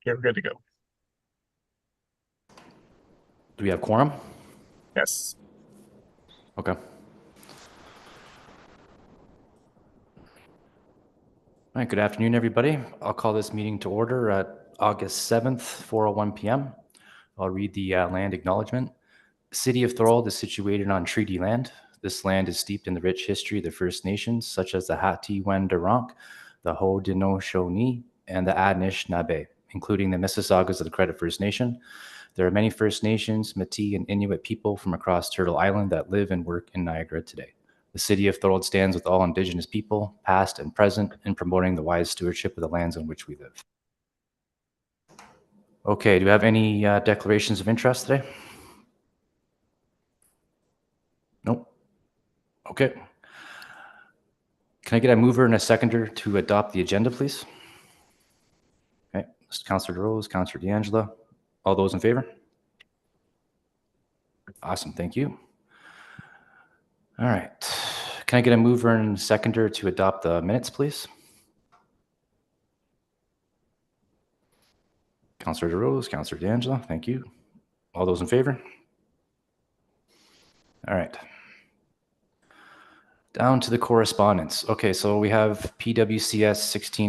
Okay, we're good to go. Do we have quorum? Yes. Okay. All right, good afternoon, everybody. I'll call this meeting to order at August 7th, 4:01 p.m. I'll read the land acknowledgement. The city of Thorold is situated on treaty land. This land is steeped in the rich history of the First Nations, such as the Hati-Wendaronk, the Haudenosaunee, and the Anishinaabe, including the Mississaugas of the Credit First Nation. There are many First Nations, Métis, and Inuit people from across Turtle Island that live and work in Niagara today. The city of Thorold stands with all Indigenous people, past and present, in promoting the wise stewardship of the lands on which we live. Okay, do we have any declarations of interest today? Nope. Okay. Can I get a mover and a seconder to adopt the agenda, please? Okay, Councillor Rose, Councillor D'Angela. All those in favor? Awesome, thank you. All right. Can I get a mover and seconder to adopt the minutes, please? Councillor DeRose, Councillor D'Angela, thank you. All those in favor? All right. Down to the correspondence. Okay, so we have PWCS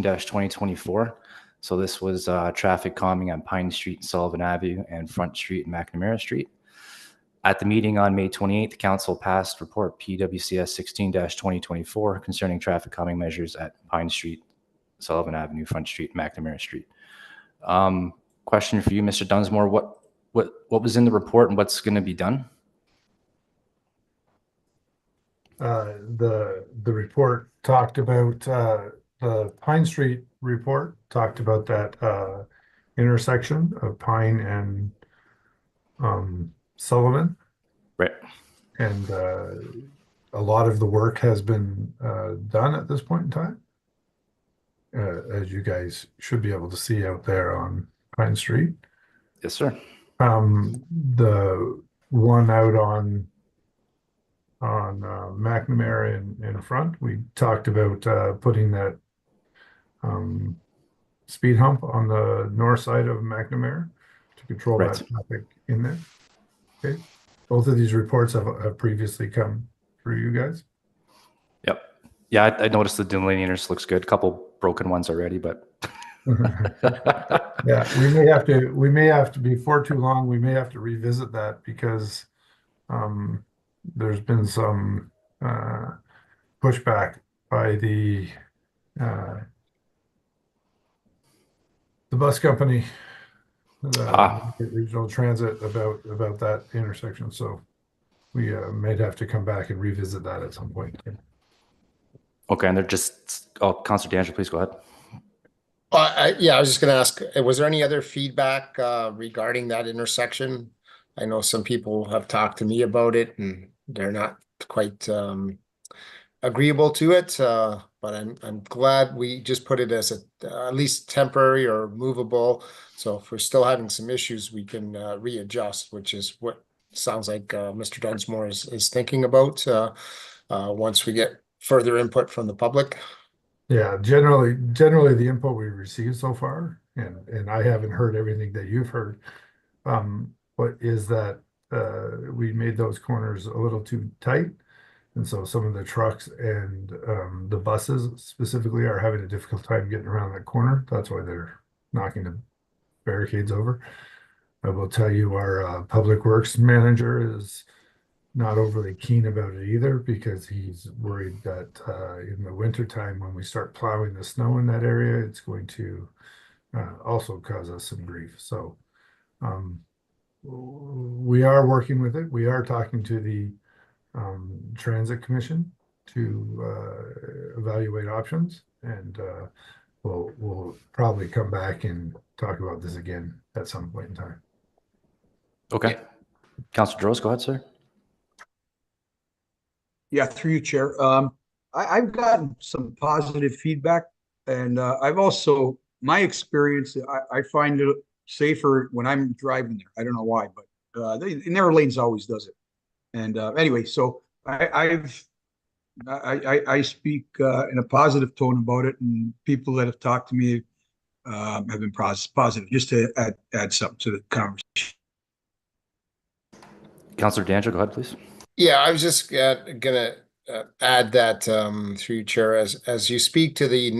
16-2024. So this was traffic calming on Pine Street, Sullivan Avenue, and Front Street and McNamara Street. At the meeting on May 28th, the council passed report PWCS 16-2024 concerning traffic calming measures at Pine Street, Sullivan Avenue, Front Street, McNamara Street. Question for you, Mr. Dunsmore, what was in the report and what's going to be done? The report talked about the Pine Street report talked about that intersection of Pine and Sullivan. Right. And a lot of the work has been done at this point in time. As you guys should be able to see out there on Pine Street. Yes, sir. The one out on McNamara in front, we talked about putting that speed hump on the north side of McNamara to control Right. that traffic in there. Okay. Both of these reports have previously come through you guys. Yep. Yeah, I noticed the delineators looks good. A couple broken ones already, but yeah, we may have to before too long, we may have to revisit that because there's been some pushback by the bus company, Regional Transit, about that intersection. So we might have to come back and revisit that at some point. Okay, and they're just, Councillor D'Angelo, please go ahead. Yeah, I was just going to ask, was there any other feedback regarding that intersection? I know some people have talked to me about it and they're not quite agreeable to it, but I'm glad we just put it as at least temporary or movable. So if we're still having some issues, we can readjust, which is what sounds like Mr. Dunsmore is thinking about once we get further input from the public. Yeah, generally the input we've received so far, and I haven't heard everything that you've heard, but is that we made those corners a little too tight. And so some of the trucks and the buses specifically are having a difficult time getting around that corner. That's why they're knocking the barricades over. I will tell you our public works manager is not overly keen about it either, because he's worried that in the wintertime when we start plowing the snow in that area, it's going to also cause us some grief. So we are working with it. We are talking to the Transit Commission to evaluate options, and we'll probably come back and talk about this again at some point in time. Okay. Yeah. Councillor Droz, go ahead, sir. Yeah, through you, Chair. I've gotten some positive feedback, and I've also, my experience, I find it safer when I'm driving there. I don't know why, but the narrow lanes always does it. And anyway, so I speak in a positive tone about it, and people that have talked to me have been positive, just to add something to the conversation. Councillor DeAngelo, go ahead, please. Yeah, I was just gonna add that through you, Chair, as you speak to the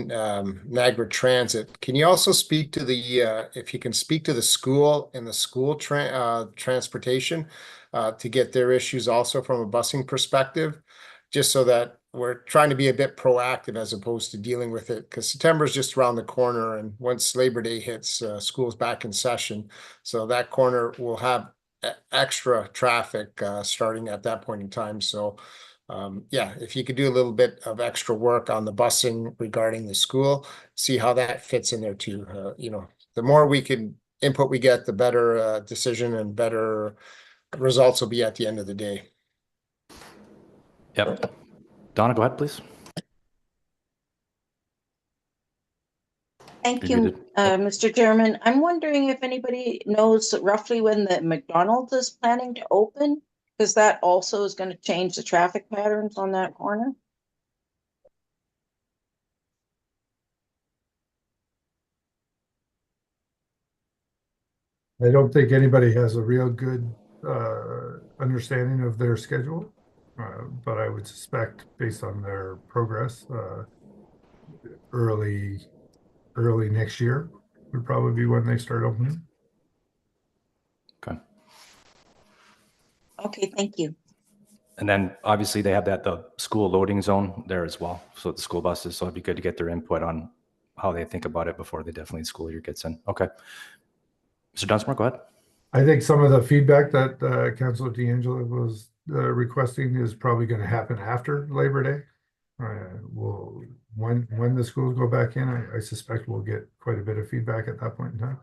Niagara Transit, can you also speak to the if you can speak to the school and the school transportation to get their issues also from a busing perspective, just so that we're trying to be a bit proactive as opposed to dealing with it, because September is just around the corner, and once Labor Day hits, school's back in session, so that corner will have extra traffic starting at that point in time. So yeah, if you could do a little bit of extra work on the busing regarding the school, see how that fits in there too. You know, the more input we get, the better decision and better results will be at the end of the day. Yep. Donna, go ahead, please. Thank You're you, muted. Mr. Chairman. I'm wondering if anybody knows roughly when the McDonald's is planning to open, because that also is going to change the traffic patterns on that corner. I don't think anybody has a real good understanding of their schedule, but I would suspect based on their progress, early next year would probably be when they start opening. Okay. Okay, thank you. And then obviously they have the school loading zone there as well. So the school buses, so it'd be good to get their input on how they think about it before the school year gets in. Okay. Mr. Dunsmore, go ahead. I think some of the feedback that Councilor DeAngelo was requesting is probably going to happen after Labor Day. When the schools go back in, I suspect we'll get quite a bit of feedback at that point in time.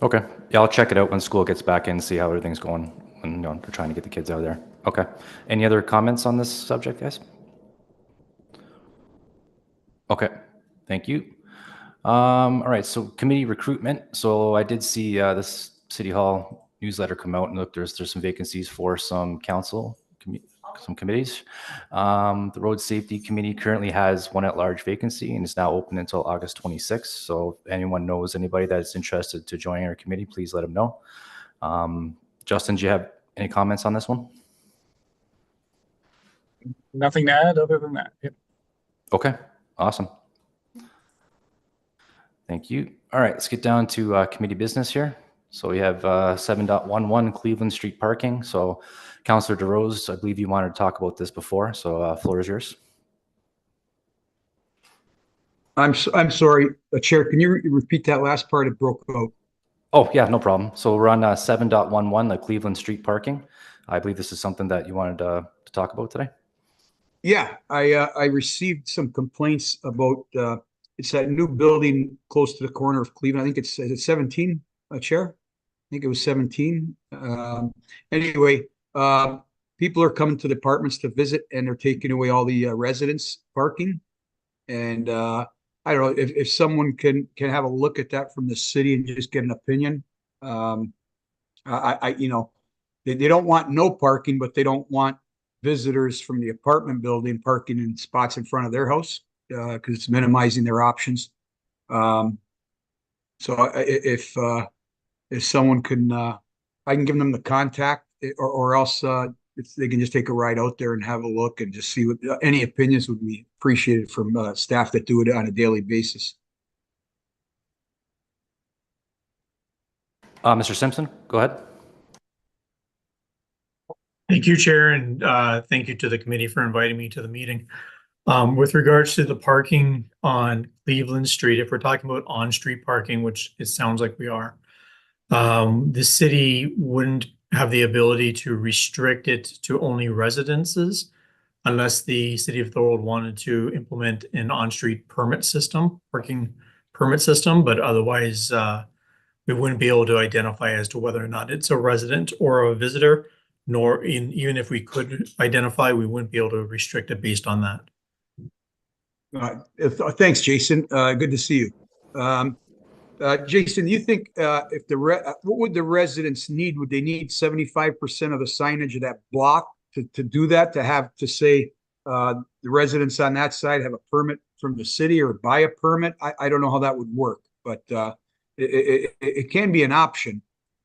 Okay. Yeah, I'll check it out when school gets back in, see how everything's going. And, you know, they're trying to get the kids out of there. Okay. Any other comments on this subject, guys? Okay. Thank you. All right. So committee recruitment. So I did see this City Hall newsletter come out, and look, there's some vacancies for some some committees. The Road Safety Committee currently has one at-large vacancy and is now open until August 26th. So if anyone knows anybody that's interested to join our committee, please let them know. Justin, do you have any comments on this one? Nothing to add other than that. Yep. Okay, awesome. Thank you. All right, let's get down to committee business here. So we have 7.11 Cleveland Street parking. So Councillor DeRose, I believe you wanted to talk about this before. So floor is yours. I'm sorry, Chair, can you repeat that last part? It broke out. Oh, yeah, no problem. So we're on 7.11, the Cleveland Street parking. I believe this is something that you wanted to talk about today. Yeah, I received some complaints about it's that new building close to the corner of Cleveland. I think it's 17, Chair. I think it was 17. Anyway, people are coming to the apartments to visit, and they're taking away all the residents' parking. And I don't know if someone can have a look at that from the city and just get an opinion. You know, they don't want no parking, but they don't want visitors from the apartment building parking in spots in front of their house because it's minimizing their options. So if someone can, I can give them the contact, or else if they can just take a ride out there and have a look and just see what any opinions would be appreciated from staff that do it on a daily basis. Mr. Simpson, go ahead. Thank you, Chair, and thank you to the committee for inviting me to the meeting. With regards to the parking on Cleveland Street, if we're talking about on-street parking, which it sounds like we are, the city wouldn't have the ability to restrict it to only residences unless the city of Thorold wanted to implement an on-street permit system, parking permit system, but otherwise we wouldn't be able to identify as to whether or not it's a resident or a visitor, nor even if we could identify, we wouldn't be able to restrict it based on that. Thanks, Jason. Good to see you. Jason, you think if what would the residents need? Would they need 75% of the signage of that block to do that? To have to say the residents on that side have a permit from the city or buy a permit. I don't know how that would work, but it can be an option.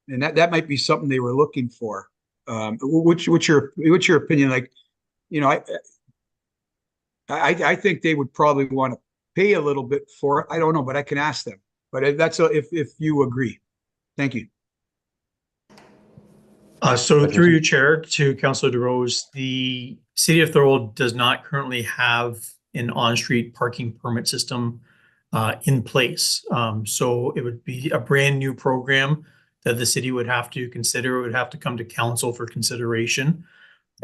And that might be something they were looking for. What's your opinion? Like, you know, I think they would probably want to pay a little bit for it. I don't know, but I can ask them. But that's if you agree. Thank you. So through your chair to Councillor DeRose, the City of Thorold does not currently have an on-street parking permit system in place. So it would be a brand new program that the city would have to consider. It would have to come to council for consideration.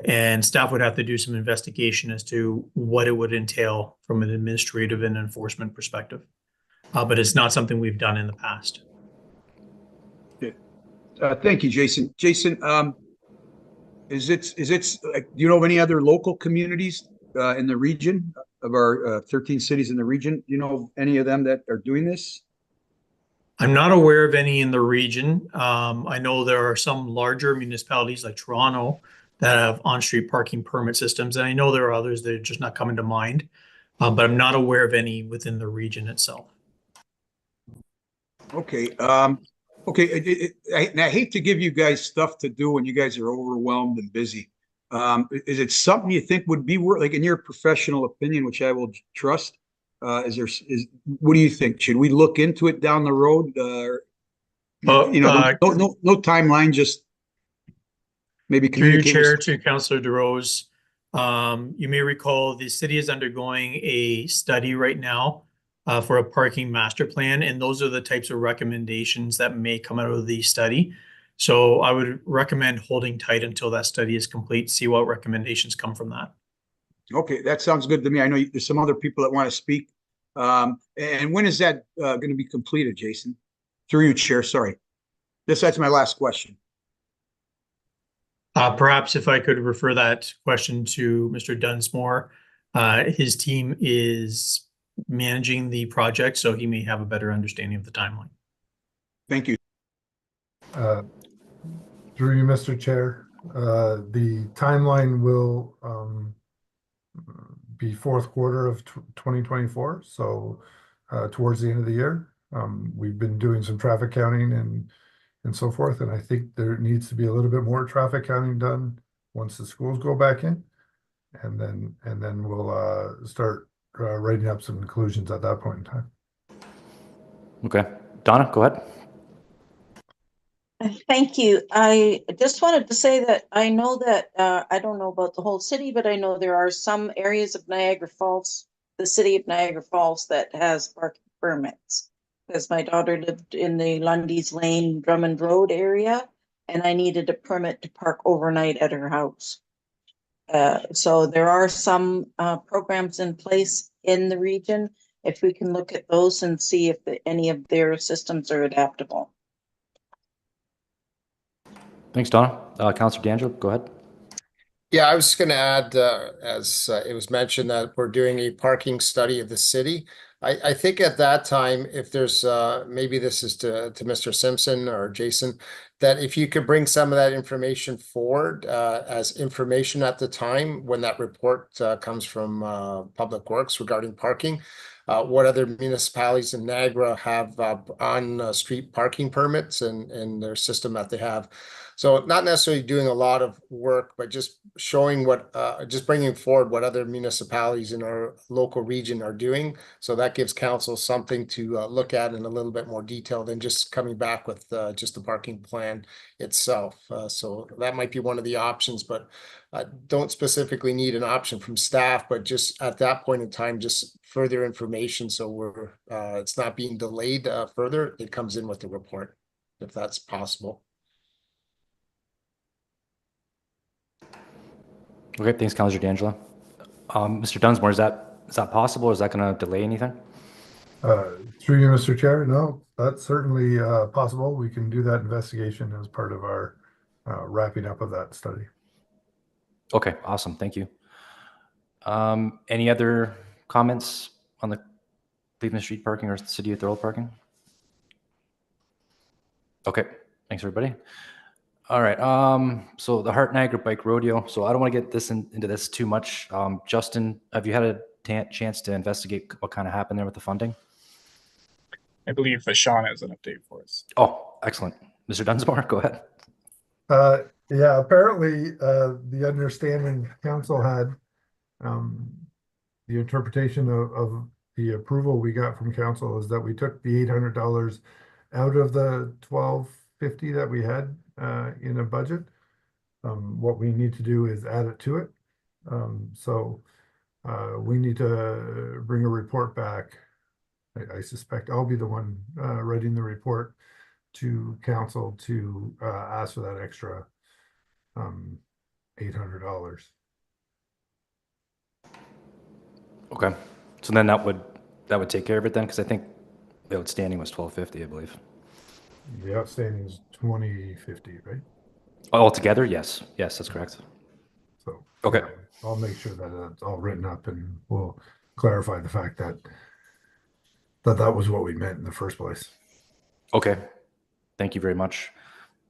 And staff would have to do some investigation as to what it would entail from an administrative and enforcement perspective. But it's not something we've done in the past. Thank you, Jason. Jason, is it like, do you know of any other local communities in the region of our 13 cities in the region? Do you know of any of them that are doing this? I'm not aware of any in the region. I know there are some larger municipalities like Toronto that have on-street parking permit systems, and I know there are others that are just not coming to mind, but I'm not aware of any within the region itself. Okay. Okay. I hate to give you guys stuff to do when you guys are overwhelmed and busy. Is it something you think would be worth, like in your professional opinion, which I will trust? What do you think? Should we look into it down the road? No timeline, just maybe Through your communicate. chair to Councillor DeRose, you may recall the city is undergoing a study right now for a parking master plan, and those are the types of recommendations that may come out of the study. So I would recommend holding tight until that study is complete, see what recommendations come from that. Okay, that sounds good to me. I know there's some other people that want to speak. And when is that going to be completed, Jason? Through you, Chair, sorry. That's my last question. Perhaps if I could refer that question to Mr. Dunsmore. His team is managing the project, so he may have a better understanding of the timeline. Thank you. Through you, Mr. Chair, the timeline will be fourth quarter of 2024. So towards the end of the year, we've been doing some traffic counting and so forth. And I think there needs to be a little bit more traffic counting done once the schools go back in. And then we'll start writing up some conclusions at that point in time. Okay. Donna, go ahead. Thank you. I just wanted to say that I know that, I don't know about the whole city, but I know there are some areas of Niagara Falls, the city of Niagara Falls, that has parking permits. Because my daughter lived in the Lundy's Lane, Drummond Road area, and I needed a permit to park overnight at her house. So there are some programs in place in the region. If we can look at those and see if any of their systems are adaptable. Thanks, Donna. Councillor D'Angelo, go ahead. Yeah, I was just going to add, as it was mentioned, that we're doing a parking study of the city. I think at that time, if there's maybe this is to Mr. Simpson or Jason, that if you could bring some of that information forward as information at the time when that report comes from Public Works regarding parking, what other municipalities in Niagara have on street parking permits and their system that they have. So not necessarily doing a lot of work, but just showing what, just bringing forward what other municipalities in our local region are doing. So that gives council something to look at in a little bit more detail than just coming back with just the parking plan itself. So that might be one of the options, but don't specifically need an option from staff, but just at that point in time, just further information. So we're, it's not being delayed further. It comes in with the report, if that's possible. Okay, thanks, Councillor D'Angelo. Mr. Dunsmore, is that possible, or is that going to delay anything? Through you, Mr. Chair, no, that's certainly possible. We can do that investigation as part of our wrapping up of that study. Okay, awesome. Thank you. Any other comments on the Cleveland Street parking or City of Thorold parking? Okay, thanks, everybody. All right, so the Heart Niagara Bike Rodeo. So I don't want to get this into this too much. Justin, have you had chance to investigate what kind of happened there with the funding? I believe Sean has an update for us. Oh, excellent. Mr. Dunsmore, go ahead. Yeah, apparently, the understanding council had, the interpretation of the approval we got from council is that we took the $800 out of the $1,250 that we had, in a budget. What we need to do is add it to it. So, we need to bring a report back. I suspect I'll be the one, writing the report to council to, ask for that extra, $800. Okay. So then that would take care of it then, because I think the outstanding was $1,250, I believe. The outstanding is $2,050, right? Altogether, yes. Yes, that's correct. So. Okay. yeah, I'll make sure that it's all written up and we'll clarify the fact that that was what we meant in the first place. Okay. Thank you very much.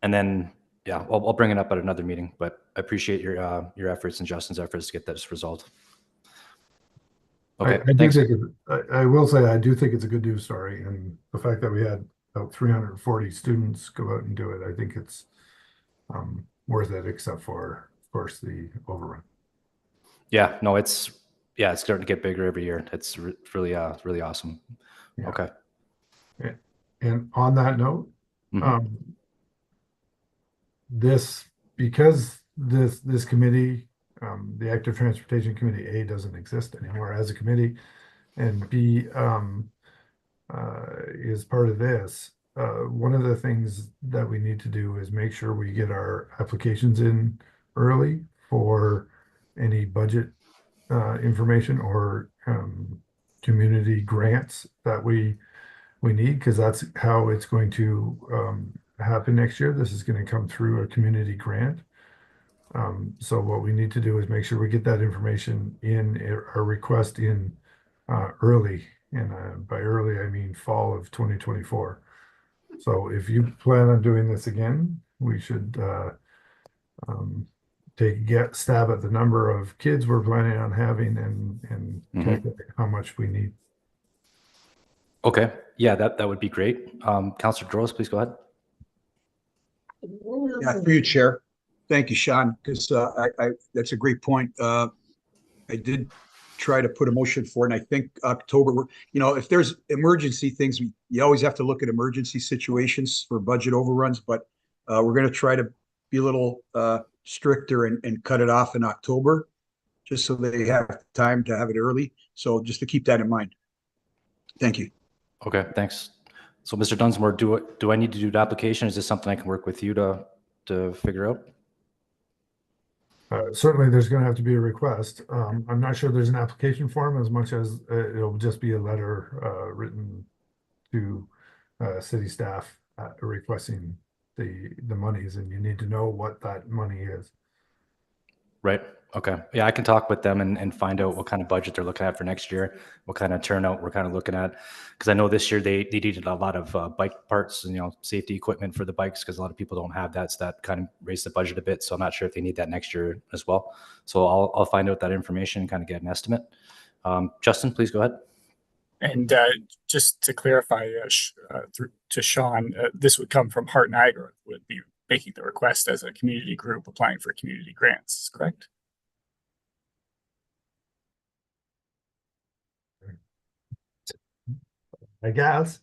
And then, yeah, I'll bring it up at another meeting, but I appreciate your efforts and Justin's efforts to get this resolved. Okay, I do thanks. think I will say, I do think it's a good news story, and the fact that we had about 340 students go out and do it, I think it's, worth it, except for, of course, the overrun. Yeah, no, it's starting to get bigger every year. It's really awesome. Yeah. Okay. And on that note, Mhm. because this committee, the Active Transportation Committee A doesn't exist anymore as a committee, and B is part of this. One of the things that we need to do is make sure we get our applications in early for any budget information or community grants that we need, because that's how it's going to happen next year. This is going to come through a community grant. So what we need to do is make sure we get that information in, our request in early, and by early I mean fall of 2024. So if you plan on doing this again, we should get stab at the number of kids we're planning on having and calculate how much we need. Okay. Yeah, that would be great. Councilor Gross, please go ahead. Yeah, through you, Chair. Thank you, Sean, because that's a great point. I did try to put a motion for, and I think October, if there's emergency things, you always have to look at emergency situations for budget overruns, but we're going to try to be a little stricter and cut it off in October, just so they have time to have it early. So just to keep that in mind. Thank you. Okay, thanks. So Mr. Dunsmore, do I need to do the application? Is this something I can work with you to figure out? Certainly, there's going to have to be a request. I'm not sure there's an application form as much as it'll just be a letter written to city staff requesting the monies, and you need to know what that money is. Right. Okay. Yeah, I can talk with them and find out what kind of budget they're looking at for next year, what kind of turnout we're kind of looking at. Because I know this year they needed a lot of bike parts and safety equipment for the bikes, because a lot of people don't have that. So that kind of raised the budget a bit. So I'm not sure if they need that next year as well. So I'll find out that information and kind of get an estimate. Justin, please go ahead. And just to clarify, to Sean, this would come from Heart Niagara, would be making the request as a community group applying for community grants, correct? I guess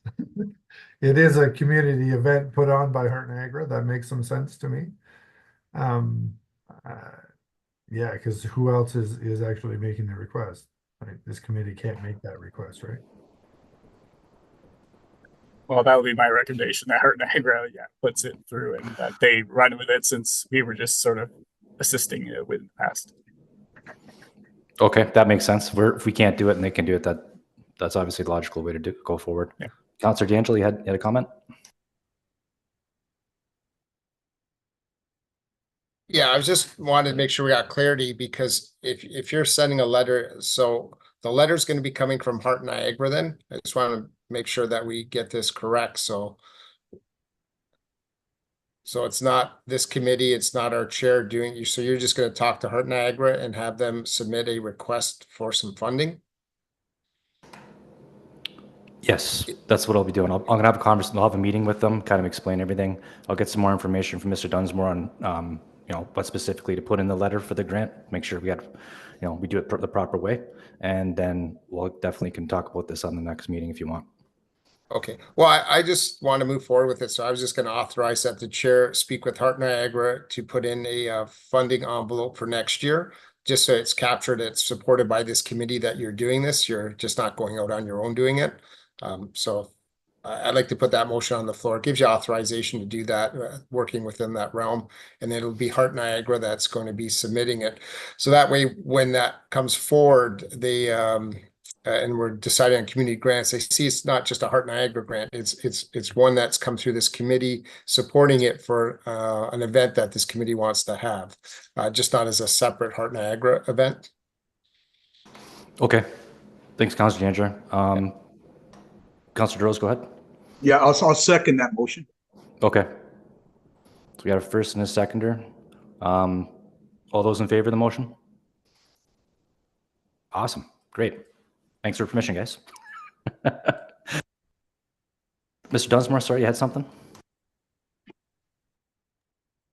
it is a community event put on by Heart Niagara. That makes some sense to me. Yeah, because who else is actually making the request? Right? This committee can't make that request, right? Well, that would be my recommendation, that Heart Niagara, puts it through and that they run with it, since we were just sort of assisting with the past. Okay, that makes sense. If we can't do it and they can do it, that's obviously the logical way to go forward. Yeah. Councilor D'Angelo, you had a comment? Yeah, I was just wanted to make sure we got clarity, because if you're sending a letter, so the letter's going to be coming from Heart Niagara, then I just want to make sure that we get this correct. So it's not this committee, it's not our chair doing you. So you're just going to talk to Heart Niagara and have them submit a request for some funding? Yes, that's what I'll be doing. I'm gonna have a conversation, I'll have a meeting with them, kind of explain everything. I'll get some more information from Mr. Dunsmore on, what specifically to put in the letter for the grant, make sure we got, we do it the proper way. And then we'll definitely can talk about this on the next meeting if you want. Okay, well, I just want to move forward with it, so I was just going to authorize that the chair speak with Heart Niagara to put in a funding envelope for next year, just so it's captured, it's supported by this committee that you're doing this, you're just not going out on your own doing it. So I'd like to put that motion on the floor. It gives you authorization to do that, working within that realm, and it'll be Heart Niagara that's going to be submitting it. So that way, when that comes forward, they and we're deciding on community grants, they see it's not just a Heart Niagara grant. It's one that's come through this committee supporting it for an event that this committee wants to have, just not as a separate Heart Niagara event. Okay, thanks, Councilor Danger. Councilor Rose, go ahead. Yeah, I'll second that motion. Okay. So we got a first and a seconder. All those in favor of the motion? Awesome, great. Thanks for permission, guys. Mr. Dunsmore, sorry, you had something?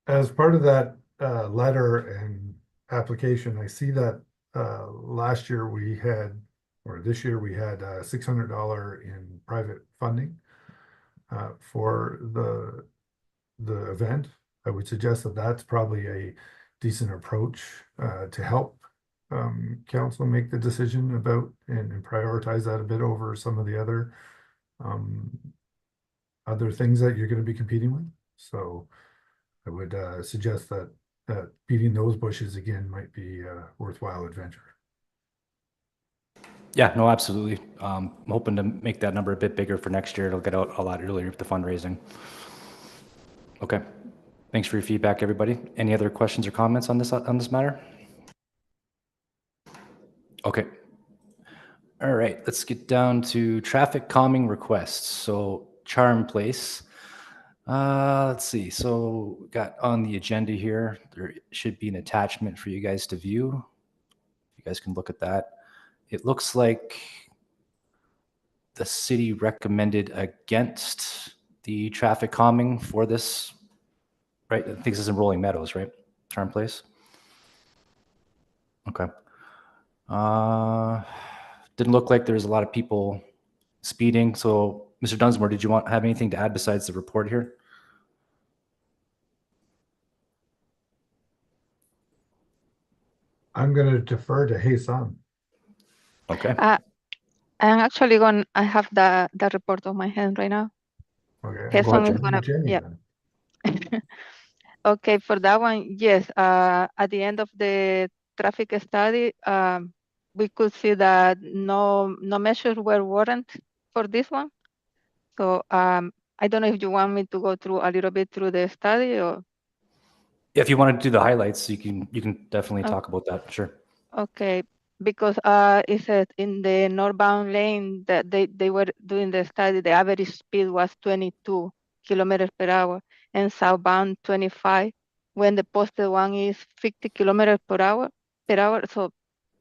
As part of that letter and application, I see that last year we had, or this year we had $600 in private funding for the event. I would suggest that that's probably a decent approach to help council make the decision about and prioritize that a bit over some of the other things that you're going to be competing with. So I would suggest that beating those bushes again might be a worthwhile adventure. Yeah, no, absolutely. I'm hoping to make that number a bit bigger for next year. It'll get out a lot earlier with the fundraising. Okay. Thanks for your feedback, everybody. Any other questions or comments on this matter? Okay. All right, let's get down to traffic calming requests. So Charm Place. Let's see. So we got on the agenda here, there should be an attachment for you guys to view. You guys can look at that. It looks like the city recommended against the traffic calming for this, right? I think this is in Rolling Meadows, right? Charm Place. Okay. Didn't look like there's a lot of people speeding. So Mr. Dunsmore, did you have anything to add besides the report here? I'm going to defer to Hasan. Okay. I'm actually I have the report on my hand right now. Okay. Hasan is Jenny, gonna, Jenny, yeah. then. Okay, for that one, yes. At the end of the traffic study, we could see that no measures were warranted for this one. So I don't know if you want me to go through a little bit through the study or. If you want to do the highlights, you can definitely talk about that. Sure. Okay, because it said in the northbound lane that they were doing the study, the average speed was 22 kilometers per hour, and southbound 25, when the posted one is 50 kilometers per hour. So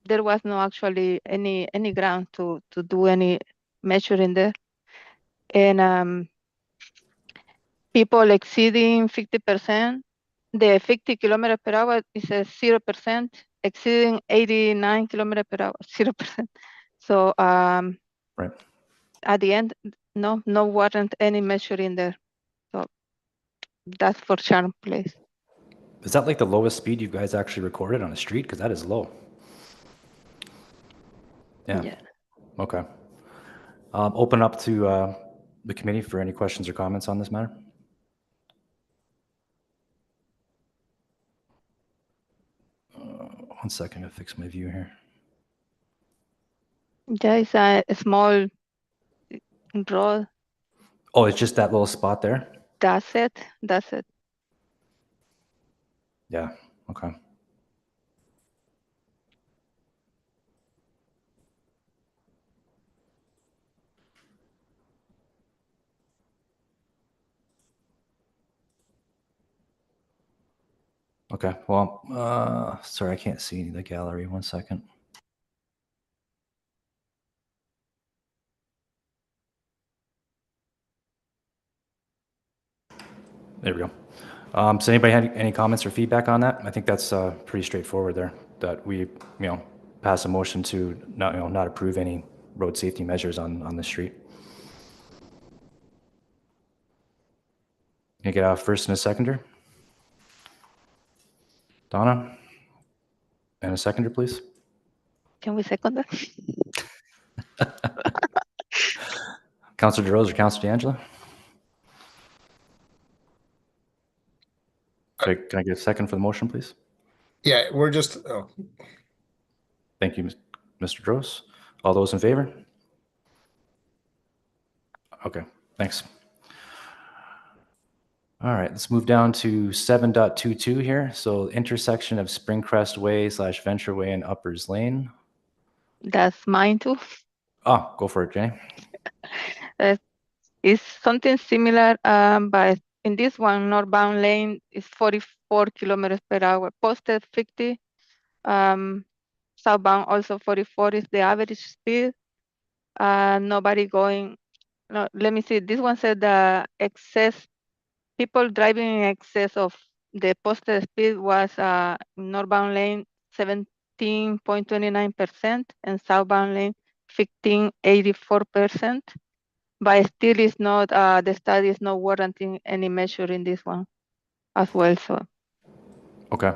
there was no actually any ground to do any measuring there, and people exceeding 50%. The 50 kilometers per hour is a 0%, exceeding 89 kilometers per hour, 0%. So Right. at the end, no warrant any measuring there. So that's for Charm Place. Is that like the lowest speed you guys actually recorded on a street? Because that is low. Yeah. Okay. Open up to the committee for any questions or comments on this matter. One second to fix my view here. There is a small road. Oh, it's just that little spot there? That's it. Yeah. Okay. Okay. Well, sorry, I can't see the gallery. One second. There we go. So anybody had any comments or feedback on that? I think that's pretty straightforward there, that we, pass a motion to not approve any road safety measures on the street. Can I get a first and a seconder? Donna? And a seconder, please. Can we second that? Councilor DeRose or Councilor D'Angelo? Can I get a second for the motion, please? Yeah, we're just, oh, Thank you, Mr. Droz. All those in favor? Okay, thanks. All right, let's move down to 7.22 here. So intersection of Springcrest Way / Venture Way and Uppers Lane. That's mine too. Oh, go for it, Jenny. It's something similar, but in this one, northbound lane is 44 kilometers per hour, posted 50. Southbound also 44 is the average speed. Nobody going, no, let me see, this one said the excess, people driving in excess of the posted speed was northbound lane 17.29% and southbound lane 15.84%. But still is not, the study is not warranting any measure in this one as well, so. Okay.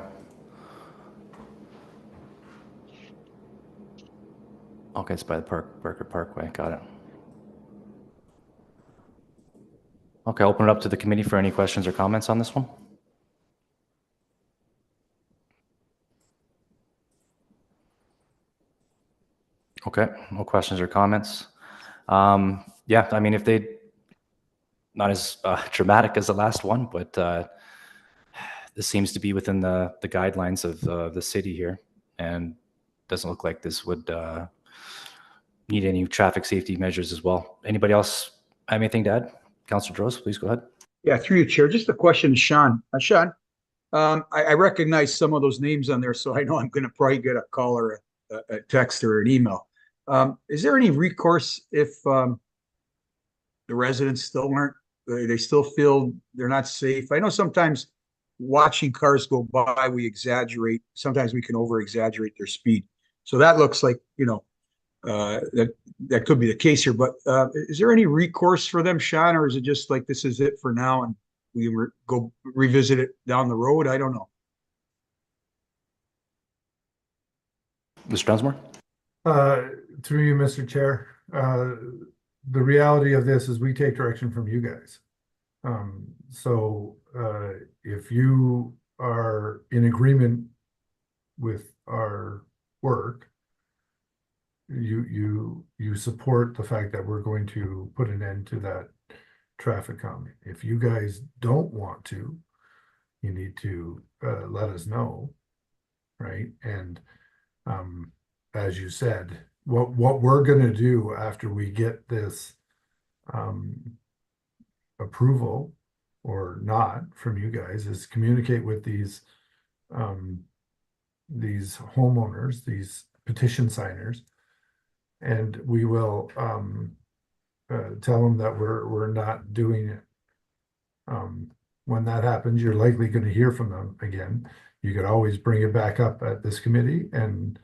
Okay, it's by the Barker Parkway, got it. Okay, I'll open it up to the committee for any questions or comments on this one. Okay, no questions or comments. Yeah, I mean, if they, not as dramatic as the last one, but this seems to be within the guidelines of the city here, and doesn't look like this would need any traffic safety measures as well. Anybody else have anything to add? Councilor Droz, please go ahead. Yeah, through you, Chair. Just a question to Sean. Sean, I recognize some of those names on there, so I know I'm going to probably get a call or a text or an email. Is there any recourse if the residents still aren't, they still feel they're not safe? I know sometimes watching cars go by, we exaggerate. Sometimes we can over exaggerate their speed. So that looks like, that could be the case here, but is there any recourse for them, Sean, or is it just like this is it for now and we go revisit it down the road? I don't know. Mr. Dunsmore? Through you, Mr. Chair, the reality of this is we take direction from you guys. So if you are in agreement with our work, you support the fact that we're going to put an end to that traffic calming. If you guys don't want to, you need to let us know, right? And as you said, what we're going to do after we get this approval or not from you guys is communicate with these homeowners, these petition signers, and we will tell them that we're not doing it. When that happens, you're likely going to hear from them again. You could always bring it back up at this committee and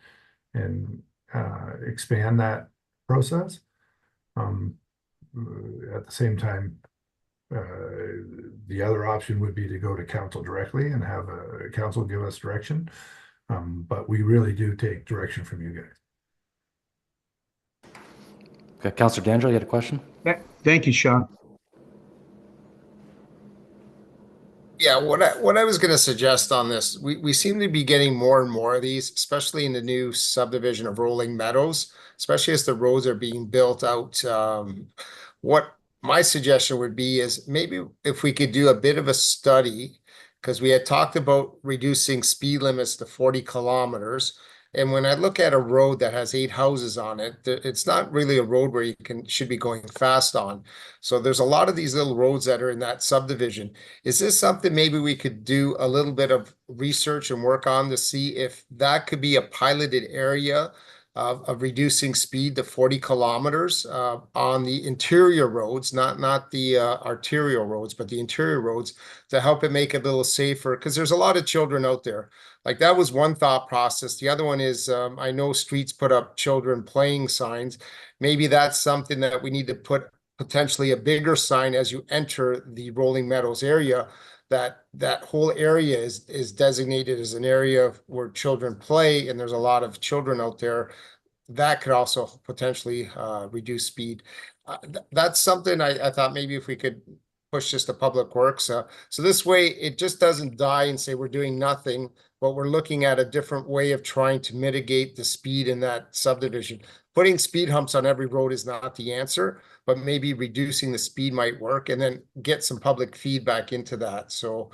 expand that process. At the same time, the other option would be to go to council directly and have a council give us direction. But we really do take direction from you guys. Okay, Councilor D'Angelo, you had a question? Thank you, Sean. yeah, what I was going to suggest on this, we seem to be getting more and more of these, especially in the new subdivision of Rolling Meadows, especially as the roads are being built out. What my suggestion would be is maybe if we could do a bit of a study, because we had talked about reducing speed limits to 40 kilometers. And when I look at a road that has 8 houses on it, it's not really a road where you should be going fast on. So there's a lot of these little roads that are in that subdivision. Is this something maybe we could do a little bit of research and work on to see if that could be a piloted area of reducing speed to 40 kilometers on the interior roads, not the arterial roads, but the interior roads, to help it make it a little safer, because there's a lot of children out there. Like, that was one thought process. The other one is, I know streets put up children playing signs. Maybe that's something that we need to put potentially a bigger sign as you enter the Rolling Meadows area, that whole area is designated as an area where children play, and there's a lot of children out there. That could also potentially reduce speed. That's something I thought maybe if we could push this to Public Works. So this way it just doesn't die and say we're doing nothing, but we're looking at a different way of trying to mitigate the speed in that subdivision. Putting speed humps on every road is not the answer, but maybe reducing the speed might work, and then get some public feedback into that. So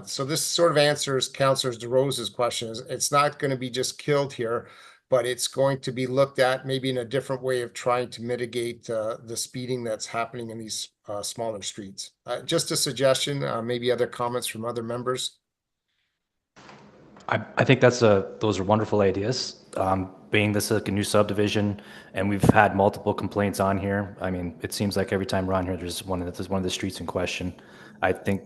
so this sort of answers Councillor DeRosa's question. It's not going to be just killed here, but it's going to be looked at maybe in a different way of trying to mitigate the speeding that's happening in these smaller streets. Just a suggestion, maybe other comments from other members. I think those are wonderful ideas. Being this like a new subdivision, and we've had multiple complaints on here. I mean, it seems like every time we're on here, there's one of the streets in question. I think,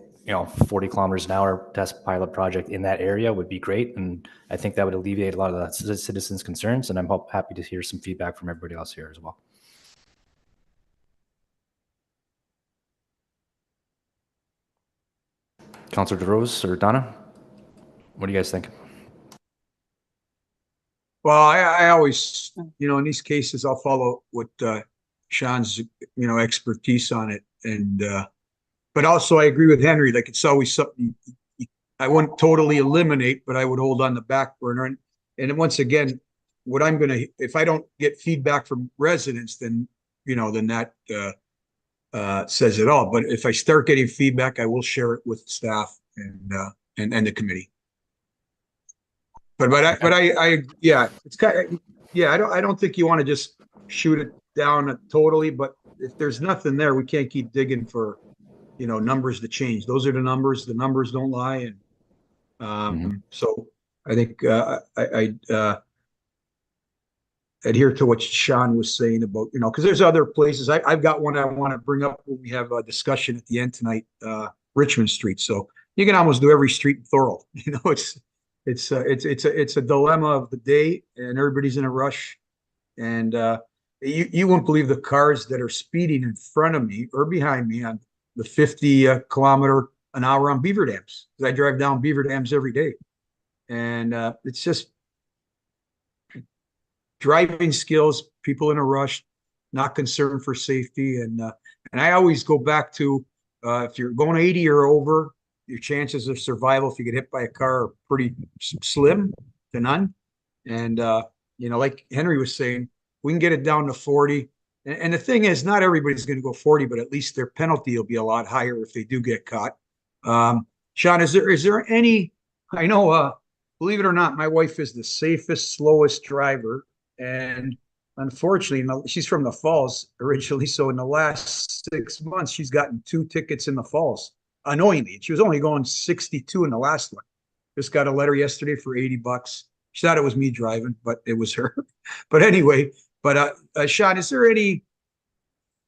40 kilometers an hour test pilot project in that area would be great, and I think that would alleviate a lot of the citizens' concerns. And I'm happy to hear some feedback from everybody else here as well. Councillor DeRose or Donna, what do you guys think? Well, I always, in these cases, I'll follow what Sean's, expertise on it. And, but also I agree with Henry, like, it's always something I wouldn't totally eliminate, but I would hold on the back burner. And once again, what I'm going to, if I don't get feedback from residents, then, then that says it all. But if I start getting feedback, I will share it with staff and the committee. But yeah, it's kind of, yeah, I don't think you want to just shoot it down totally, but if there's nothing there, we can't keep digging for, numbers to change. Those are the numbers don't lie. And so I think I adhere to what Sean was saying about, because there's other places. I've got one I want to bring up when we have a discussion at the end tonight, Richmond Street. So you can almost do every street in Thorold. It's a dilemma of the day, and everybody's in a rush. And you won't believe the cars that are speeding in front of me or behind me on the 50 kilometer an hour on Beaver Dams. I drive down Beaver Dams every day, and it's just driving skills. People in a rush, not concerned for safety, and I always go back to if you're going 80 or over, your chances of survival if you get hit by a car are pretty slim to none. And, like Henry was saying, we can get it down to 40. And the thing is, not everybody's going to go 40, but at least their penalty will be a lot higher if they do get caught. Sean, is there any, I know, believe it or not, my wife is the safest, slowest driver. And unfortunately, she's from the Falls originally. So in the last 6 months, she's gotten 2 tickets in the Falls. Annoyingly, she was only going 62 in the last one. Just got a letter yesterday for $80. She thought it was me driving, but it was her. But anyway, Sean, is there any,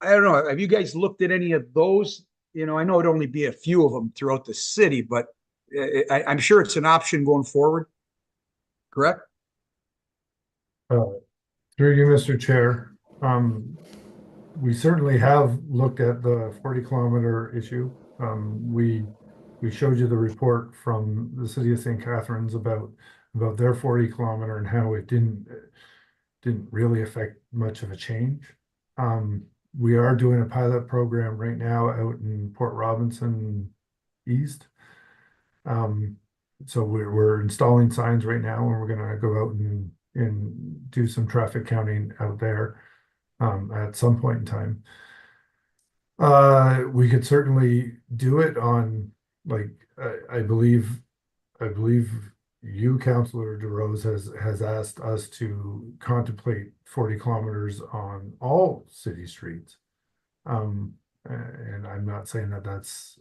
I don't know, have you guys looked at any of those? I know it'd only be a few of them throughout the city, but I'm sure it's an option going forward. Correct? Through you, Mr. Chair. We certainly have looked at the 40 kilometer issue. We showed you the report from the city of St. Catharines about their 40 kilometer and how it didn't really affect much of a change. We are doing a pilot program right now out in Port Robinson East. So we're installing signs right now, and we're going to go out and do some traffic counting out there at some point in time. We could certainly do it on, like, I believe you, Councillor DeRose, has asked us to contemplate 40 kilometers on all city streets. And I'm not saying that that's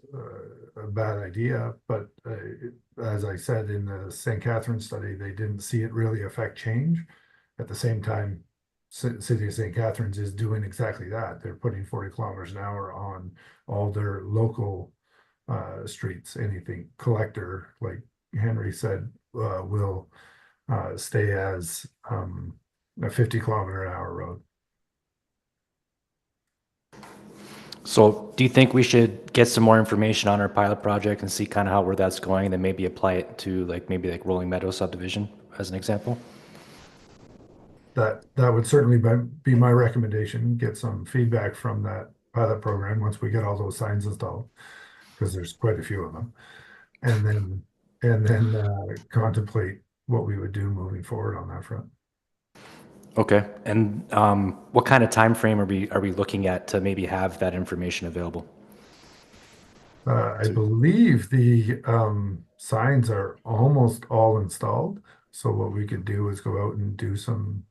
a bad idea, but as I said in the St. Catharines study, they didn't see it really affect change. At the same time, City of St. Catharines is doing exactly that. They're putting 40 kilometers an hour on all their local streets. Anything collector, like Henry said, will stay as a 50-kilometer-an-hour road. So do you think we should get some more information on our pilot project and see kind of where that's going, and then maybe apply it to maybe Rolling Meadow subdivision as an example? That would certainly be my recommendation. Get some feedback from that pilot program once we get all those signs installed, because there's quite a few of them, and then contemplate what we would do moving forward on that front. Okay. And what kind of time frame are we looking at to maybe have that information available? I believe the signs are almost all installed. So what we could do is go out and do some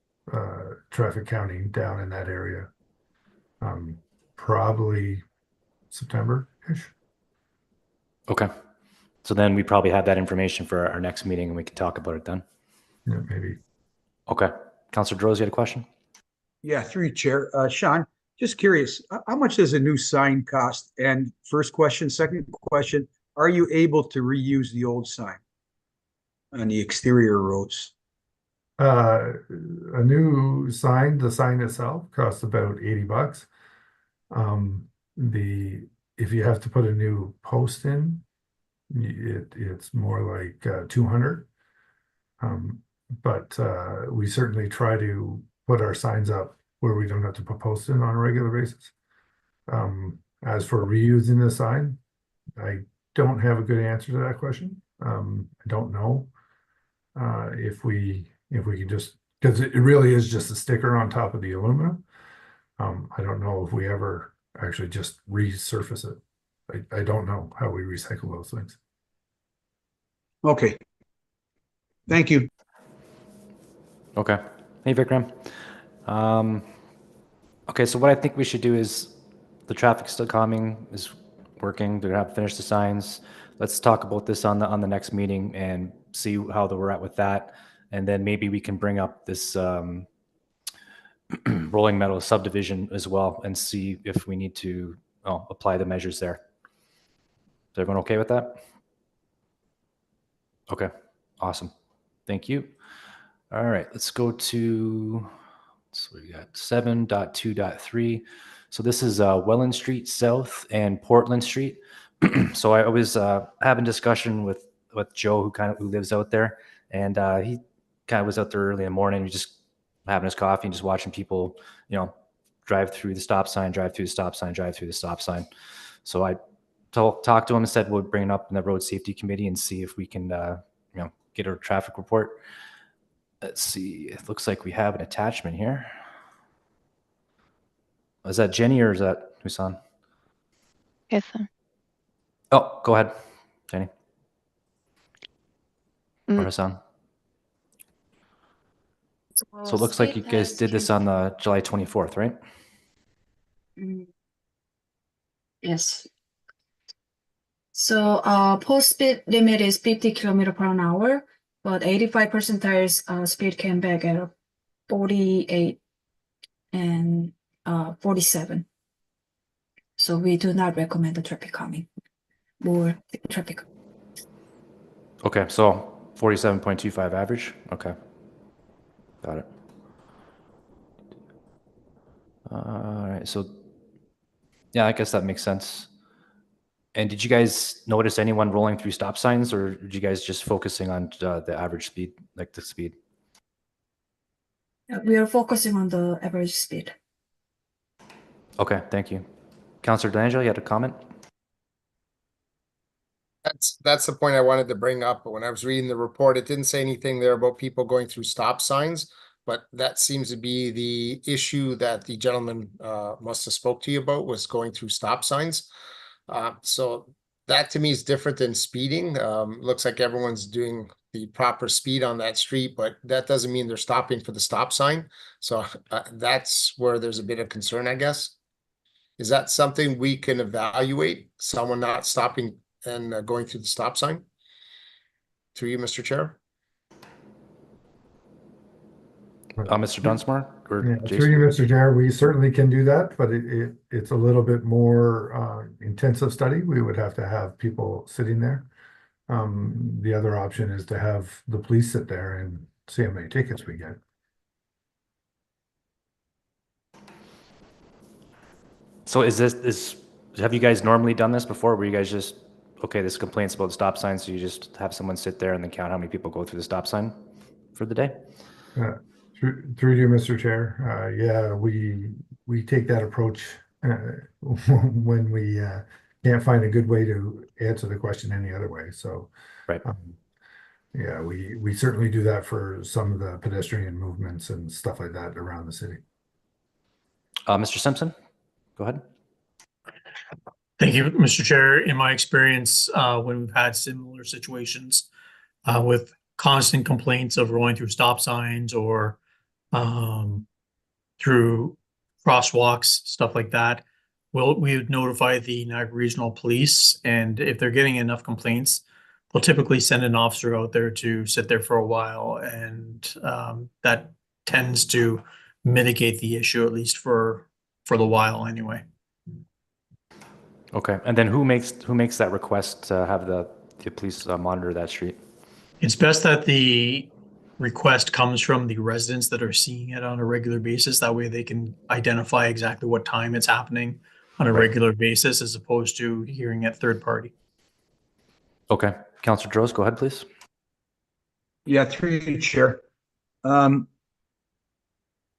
traffic counting down in that area. Probably September-ish. Okay. So then we probably have that information for our next meeting, and we can talk about it then. Yeah, maybe. Okay. Councilor Droz, you had a question? Yeah, through you, Chair. Sean, just curious, how much does a new sign cost? And first question, second question, are you able to reuse the old sign on the exterior roads? A new sign, the sign itself costs about $80. If you have to put a new post in, it's more like 200. But we certainly try to put our signs up where we don't have to put posts in on a regular basis. As for reusing the sign, I don't have a good answer to that question. I don't know if we can just, because it really is just a sticker on top of the aluminum. I don't know if we ever actually just resurface it. I don't know how we recycle those things. Okay. Thank you. Okay. Hey, Vikram. Okay, so what I think we should do is, the traffic's still calming, is working. They're gonna have to finish the signs. Let's talk about this on the next meeting and see how we're at with that. And then maybe we can bring up this Rolling Meadow subdivision as well and see if we need to apply the measures there. Is everyone okay with that? Okay, awesome. Thank you. All right, let's go to, so we got 7.2.3. So this is Welland Street South and Portland Street. So I was having discussion with Joe, who lives out there, and he kind of was out there early in the morning, just having his coffee and just watching people, drive through the stop sign, drive through the stop sign, drive through the stop sign. So I talked to him and said we'll bring it up in the road safety committee and see if we can, get a traffic report. Let's see. It looks like we have an attachment here. Is that Jenny or is that Husan? Yes, sir. Oh, go ahead, Jenny. Or Mm. Husan. So it looks like you guys did this on the July 24th, right? Yes. So post speed limit is 50 kilometer per hour, but 85% tires speed came back at 48 and 47. So we do not recommend the traffic calming, more traffic. Okay, so 47.25 average. Okay, got it. All right, so yeah, I guess that makes sense. And did you guys notice anyone rolling through stop signs, or did you guys just focusing on the average speed, like the speed? We are focusing on the average speed. Okay, thank you. Councilor D'Angelo, you had a comment? That's the point I wanted to bring up. When I was reading the report, it didn't say anything there about people going through stop signs, but that seems to be the issue that the gentleman must have spoke to you about, was going through stop signs. So that to me is different than speeding. Looks like everyone's doing the proper speed on that street, but that doesn't mean they're stopping for the stop sign. So that's where there's a bit of concern, I guess. Is that something we can evaluate? Someone not stopping and going through the stop sign? Through you, Mr. Chair. Mr. Dunsmore or Yeah, Jason? through you, Mr. Chair, we certainly can do that, but it's a little bit more intensive study. We would have to have people sitting there. The other option is to have the police sit there and see how many tickets we get. So have you guys normally done this before? Where you guys just, okay, this complaint's about stop signs, so you just have someone sit there and then count how many people go through the stop sign for the day? Through you, Mr. Chair, yeah, we take that approach when we can't find a good way to answer the question any other way. So, Right. Yeah, we certainly do that for some of the pedestrian movements and stuff like that around the city. Mr. Simpson, go ahead. Thank you, Mr. Chair. In my experience, when we've had similar situations with constant complaints of going through stop signs or through crosswalks, stuff like that, we would notify the Niagara Regional Police, and if they're getting enough complaints, they'll typically send an officer out there to sit there for a while, and that tends to mitigate the issue, at least for the while anyway. Okay, and then who makes that request to have the police monitor that street? It's best that the request comes from the residents that are seeing it on a regular basis. That way they can identify exactly what time it's happening on a regular basis, as opposed to hearing it third party. Okay, Councillor Droz, go ahead, please. Yeah, through you, Chair. You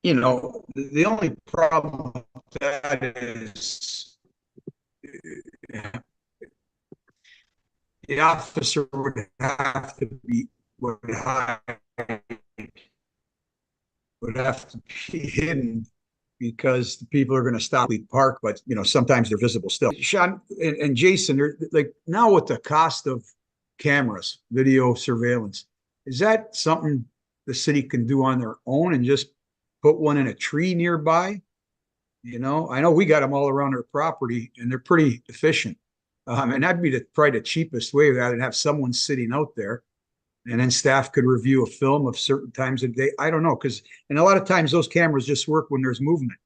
know, the only problem with that is the officer would have to be would have to be hidden because the people are going to stop Lead Park, but you know, sometimes they're visible still. Sean and Jason, they're like, now with the cost of cameras, video surveillance, is that something the city can do on their own and just put one in a tree nearby? You know, I know we got them all around our property and they're pretty efficient. And that'd be probably the cheapest way of that, and have someone sitting out there, and then staff could review a film of certain times of day. I don't know, because and a lot of times those cameras just work when there's movement.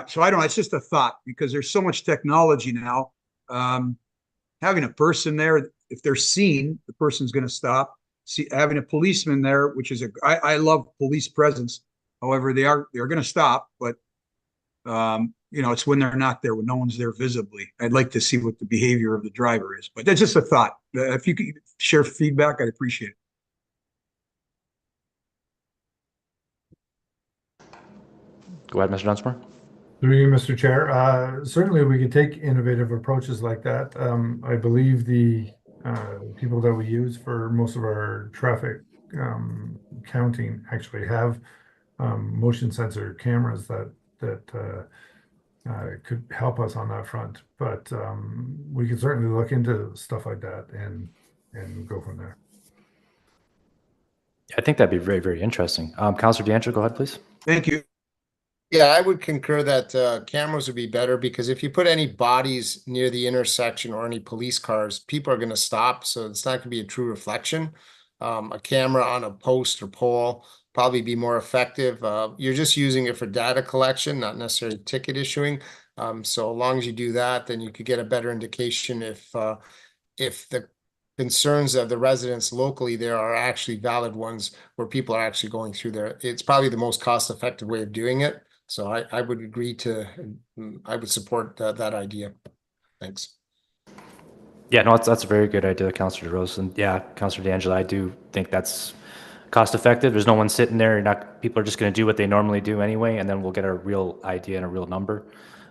So I don't know. It's just a thought, because there's so much technology now. Having a person there, if they're seen, the person's going to stop. See, having a policeman there, which is I love police presence. However, they're going to stop, but you know, it's when they're not there, when no one's there visibly. I'd like to see what the behavior of the driver is, but that's just a thought. If you could share feedback, I'd appreciate it. Go ahead, Mr. Dunsmore. Through you, Mr. Chair, certainly we could take innovative approaches like that. I believe the people that we use for most of our traffic counting actually have motion sensor cameras that could help us on that front, but we could certainly look into stuff like that and go from there. I think that'd be very, very interesting. Councillor DeAndrea, go ahead, please. Thank you. Yeah, I would concur that cameras would be better, because if you put any bodies near the intersection or any police cars, people are going to stop. So it's not going to be a true reflection. A camera on a post or pole probably be more effective. You're just using it for data collection, not necessarily ticket issuing. So as long as you do that, then you could get a better indication if the concerns of the residents locally there are actually valid ones, where people are actually going through there. It's probably the most cost-effective way of doing it. So I would agree I would support that idea. Thanks. Yeah, no, that's a very good idea, Councillor DeRose. And yeah, Councillor DeAngelo, I do think that's cost effective. There's no one sitting there. People are just going to do what they normally do anyway, and then we'll get a real idea and a real number.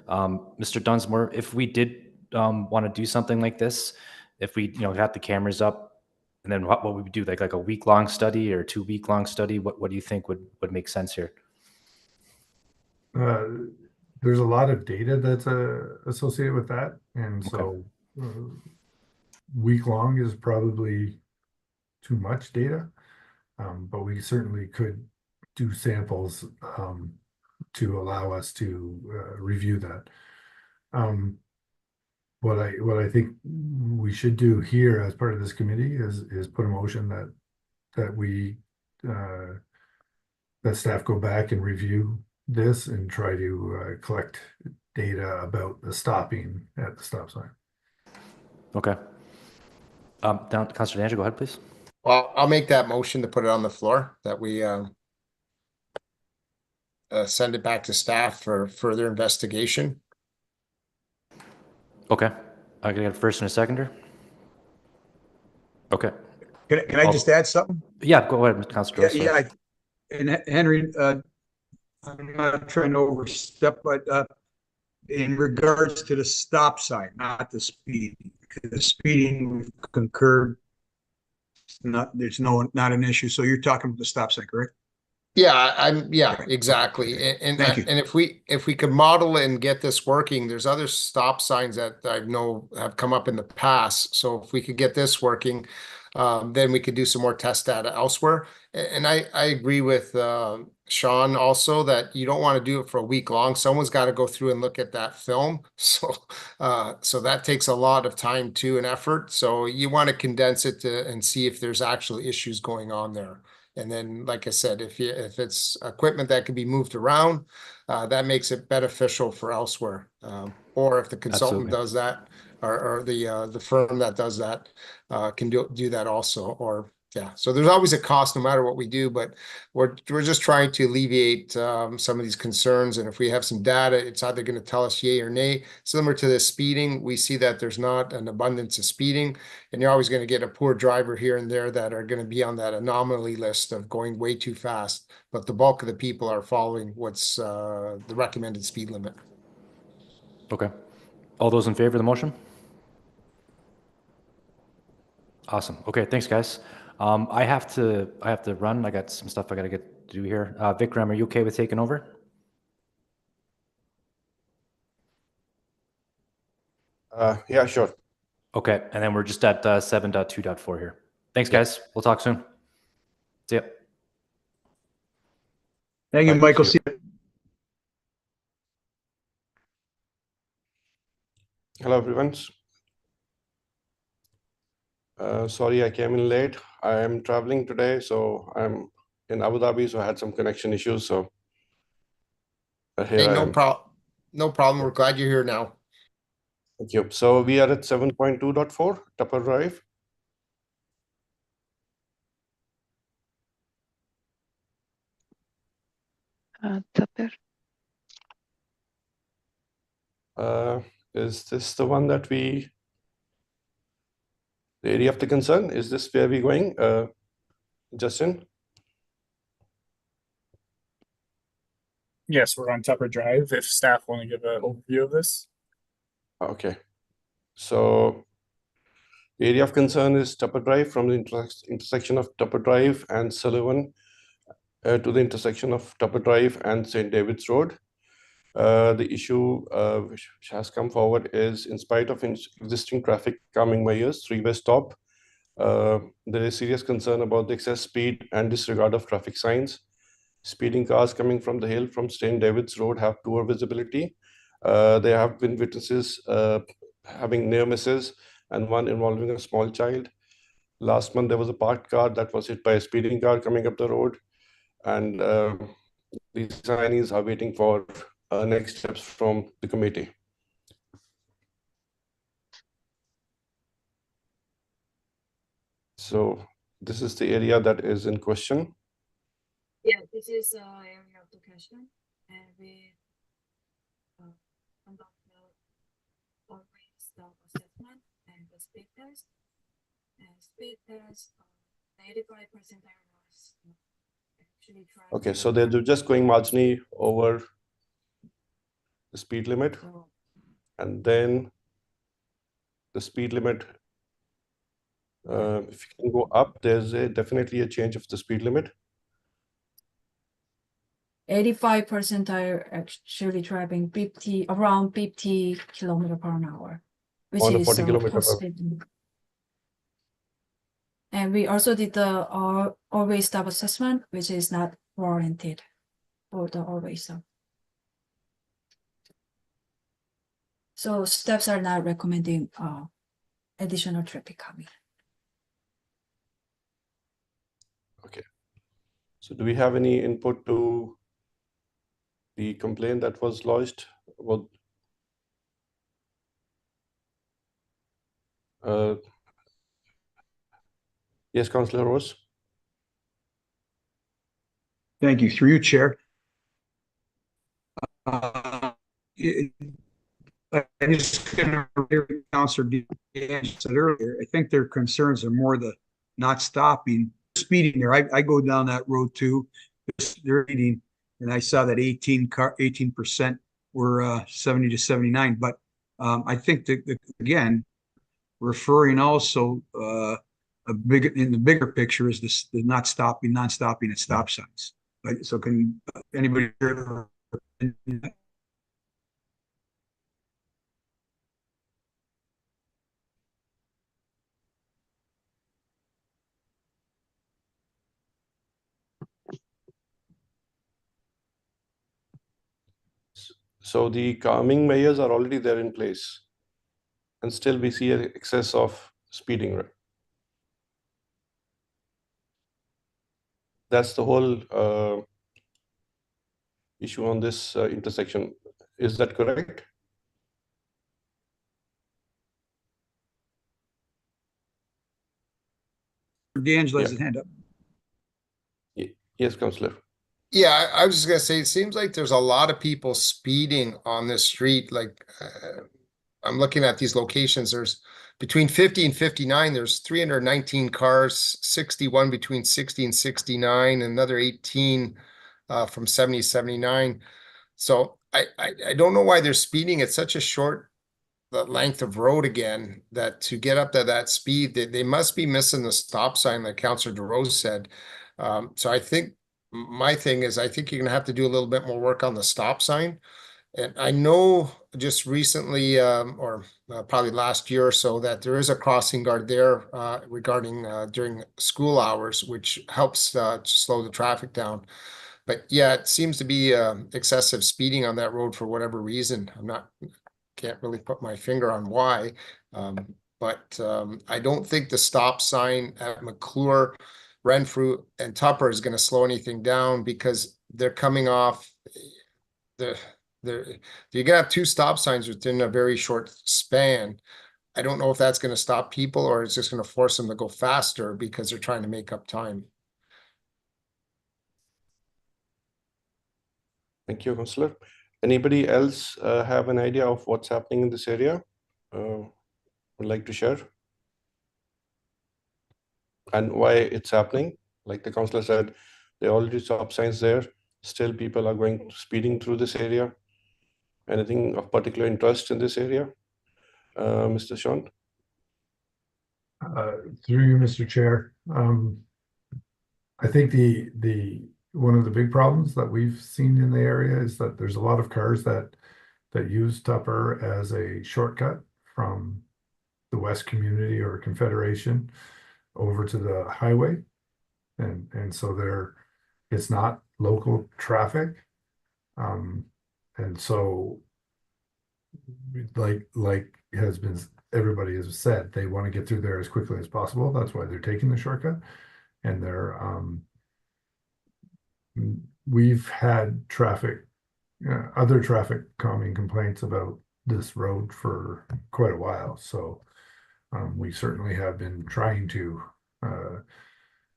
Mr. Dunsmore, if we did want to do something like this, if we got the cameras up, and then what would we do? Like a week-long study or 2-week-long study? What do you think would make sense here? There's a lot of data that's associated with that, and so week-long is probably too much data, but we certainly could do samples to allow us to review that. What I think we should do here as part of this committee is put a motion that we that staff go back and review this and try to collect data about the stopping at the stop sign. Okay. Down, Councilor Danger, go ahead, please. Well, I'll make that motion to put it on the floor, that we send it back to staff for further investigation. Okay. I can get a first and a seconder. Okay. Can I just add something? Yeah, go ahead, Councilor. Yeah, and Henry, I'm not trying to overstep, but in regards to the stop sign, not the speed, because the speeding we've concurred, not an issue. So you're talking about the stop sign, correct? Yeah, exactly. And Thank you. and if we could model and get this working, there's other stop signs that I know have come up in the past. So if we could get this working, then we could do some more test data elsewhere. And I agree with Sean also that you don't want to do it for a week long. Someone's got to go through and look at that film. So so that takes a lot of time too and effort. So you want to condense it and see if there's actual issues going on there. And then, like I said, if it's equipment that can be moved around, that makes it beneficial for elsewhere. Or if the consultant Absolutely. does that, or the firm that does that can do that also. Or yeah, so there's always a cost no matter what we do, but we're just trying to alleviate some of these concerns. And if we have some data, it's either going to tell us yay or nay. Similar to the speeding, we see that there's not an abundance of speeding, and you're always going to get a poor driver here and there that are going to be on that anomaly list of going way too fast. But the bulk of the people are following what's the recommended speed limit. Okay. All those in favor of the motion? Awesome. Okay, thanks, guys. I have to run. I got some stuff I got to get to do here. Vikram, are you okay with taking over? Yeah, sure. Okay, and then we're just at 7.2.4 here. Thanks, guys. We'll talk soon. See ya. Thank you, Thank Michael. you. See you. Hello, everyone. Sorry, I came in late. I am traveling today, so I'm in Abu Dhabi, so I had some connection issues. So here Hey, I no am. problem. We're glad you're here now. Thank you. So we are at 7.2.4, Tupper Drive. Tupper. Is this the one that the area of the concern? Is this where we're going, Justin? Yes, we're on Tupper Drive. If staff want to give an overview of this. Okay. So the area of concern is Tupper Drive from the intersection of Tupper Drive and Sullivan to the intersection of Tupper Drive and St. David's Road. The issue which has come forward is, in spite of existing traffic calming measures, three-way stop, there is serious concern about the excess speed and disregard of traffic signs. Speeding cars coming from the hill from St. David's Road have poor visibility. There have been witnesses having near misses and one involving a small child. Last month, there was a parked car that was hit by a speeding car coming up the road. And these signees are waiting for next steps from the committee. So this is the area that is in question. Yeah, this is area of the question, and we conduct the always stop assessment and the speed test. And speed test, 85% was actually trying. Okay, so they're just going marginally over the speed limit, and then the speed limit, if you can go up, there's definitely a change of the speed limit. 85% are actually driving around 50 km/h, which On a is 40 kilometer full per hour. speed. And we also did the always stop assessment, which is not warranted for the always stop. So steps are not recommending additional traffic coming. So do we have any input to the complaint that was lodged? Well, yes, Councillor Rose. Thank you. Through you, Chair. I just gonna hear what Councillor Dan said earlier. I think their concerns are more the not stopping, speeding there. I go down that road too. They're speeding, and I saw that 18% were 70 to 79. But I think that again, referring also in the bigger picture is this the non stopping at stop signs. Right? So can anybody hear? So the calming measures are already there in place, and still we see an excess of speeding, right? That's the whole issue on this intersection. Is that correct? D'Angelo has his hand up. Yes, Councillor. Yeah, I was just gonna say, it seems like there's a lot of people speeding on this street. Like, I'm looking at these locations. There's between 50 and 59, there's 319 cars, 61 between 60 and 69, another 18 from 70 to 79. So I don't know why they're speeding at such a short length of road again, that to get up to that speed, they must be missing the stop sign, like Councillor DeRose said. So I think my thing is, I think you're gonna have to do a little bit more work on the stop sign. And I know just recently, or probably last year or so, that there is a crossing guard there regarding during school hours, which helps slow the traffic down. But yeah, it seems to be excessive speeding on that road for whatever reason. Can't really put my finger on why. But I don't think the stop sign at McClure, Renfrew, and Tupper is going to slow anything down, because they're coming off you're gonna have two stop signs within a very short span. I don't know if that's going to stop people, or it's just going to force them to go faster because they're trying to make up time. Thank you, Councillor. Anybody else have an idea of what's happening in this area? Would like to share? And why it's happening? Like the councillor said, there are already stop signs there. Still people are speeding through this area. Anything of particular interest in this area? Mr. Sean? Through you, Mr. Chair. I think one of the big problems that we've seen in the area is that there's a lot of cars that use Tupper as a shortcut from the West Community or Confederation over to the highway. And so it's not local traffic. And so like everybody has said, they want to get through there as quickly as possible. That's why they're taking the shortcut. And we've had other traffic calming complaints about this road for quite a while. So we certainly have been trying to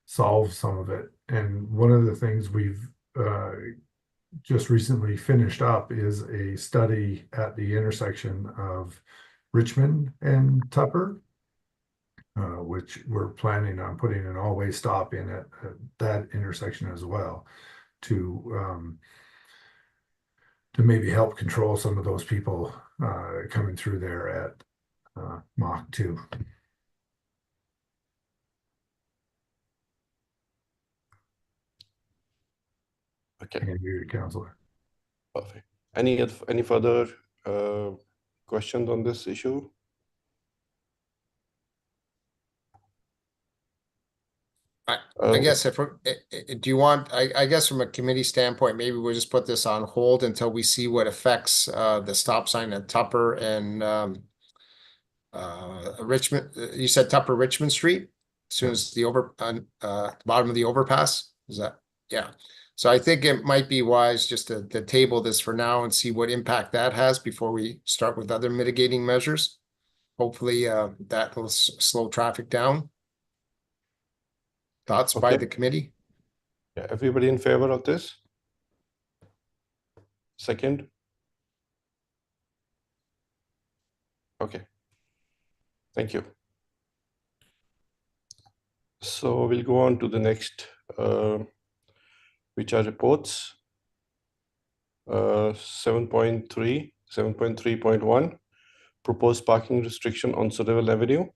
solve some of it. And one of the things we've just recently finished up is a study at the intersection of Richmond and Tupper, which we're planning on putting an all-way stop in at that intersection as well, to maybe help control some of those people coming through there at Mach 2. Okay. I can hear you, Councillor. Perfect. Any further questions on this issue? I guess do you want, I guess from a committee standpoint, maybe we'll just put this on hold until we see what affects the stop sign at Tupper and Richmond. You said Tupper Richmond Street, as soon as the bottom of the overpass. Is that Yeah. So I think it might be wise just to table this for now and see what impact that has before we start with other mitigating measures. Hopefully, that will slow traffic down. Thoughts by Okay. the committee? Yeah, everybody in favor of this? Second? Okay. Thank you. So we'll go on to the next, which are reports. 7.3, 7.3.1, proposed parking restriction on Sullivan Avenue.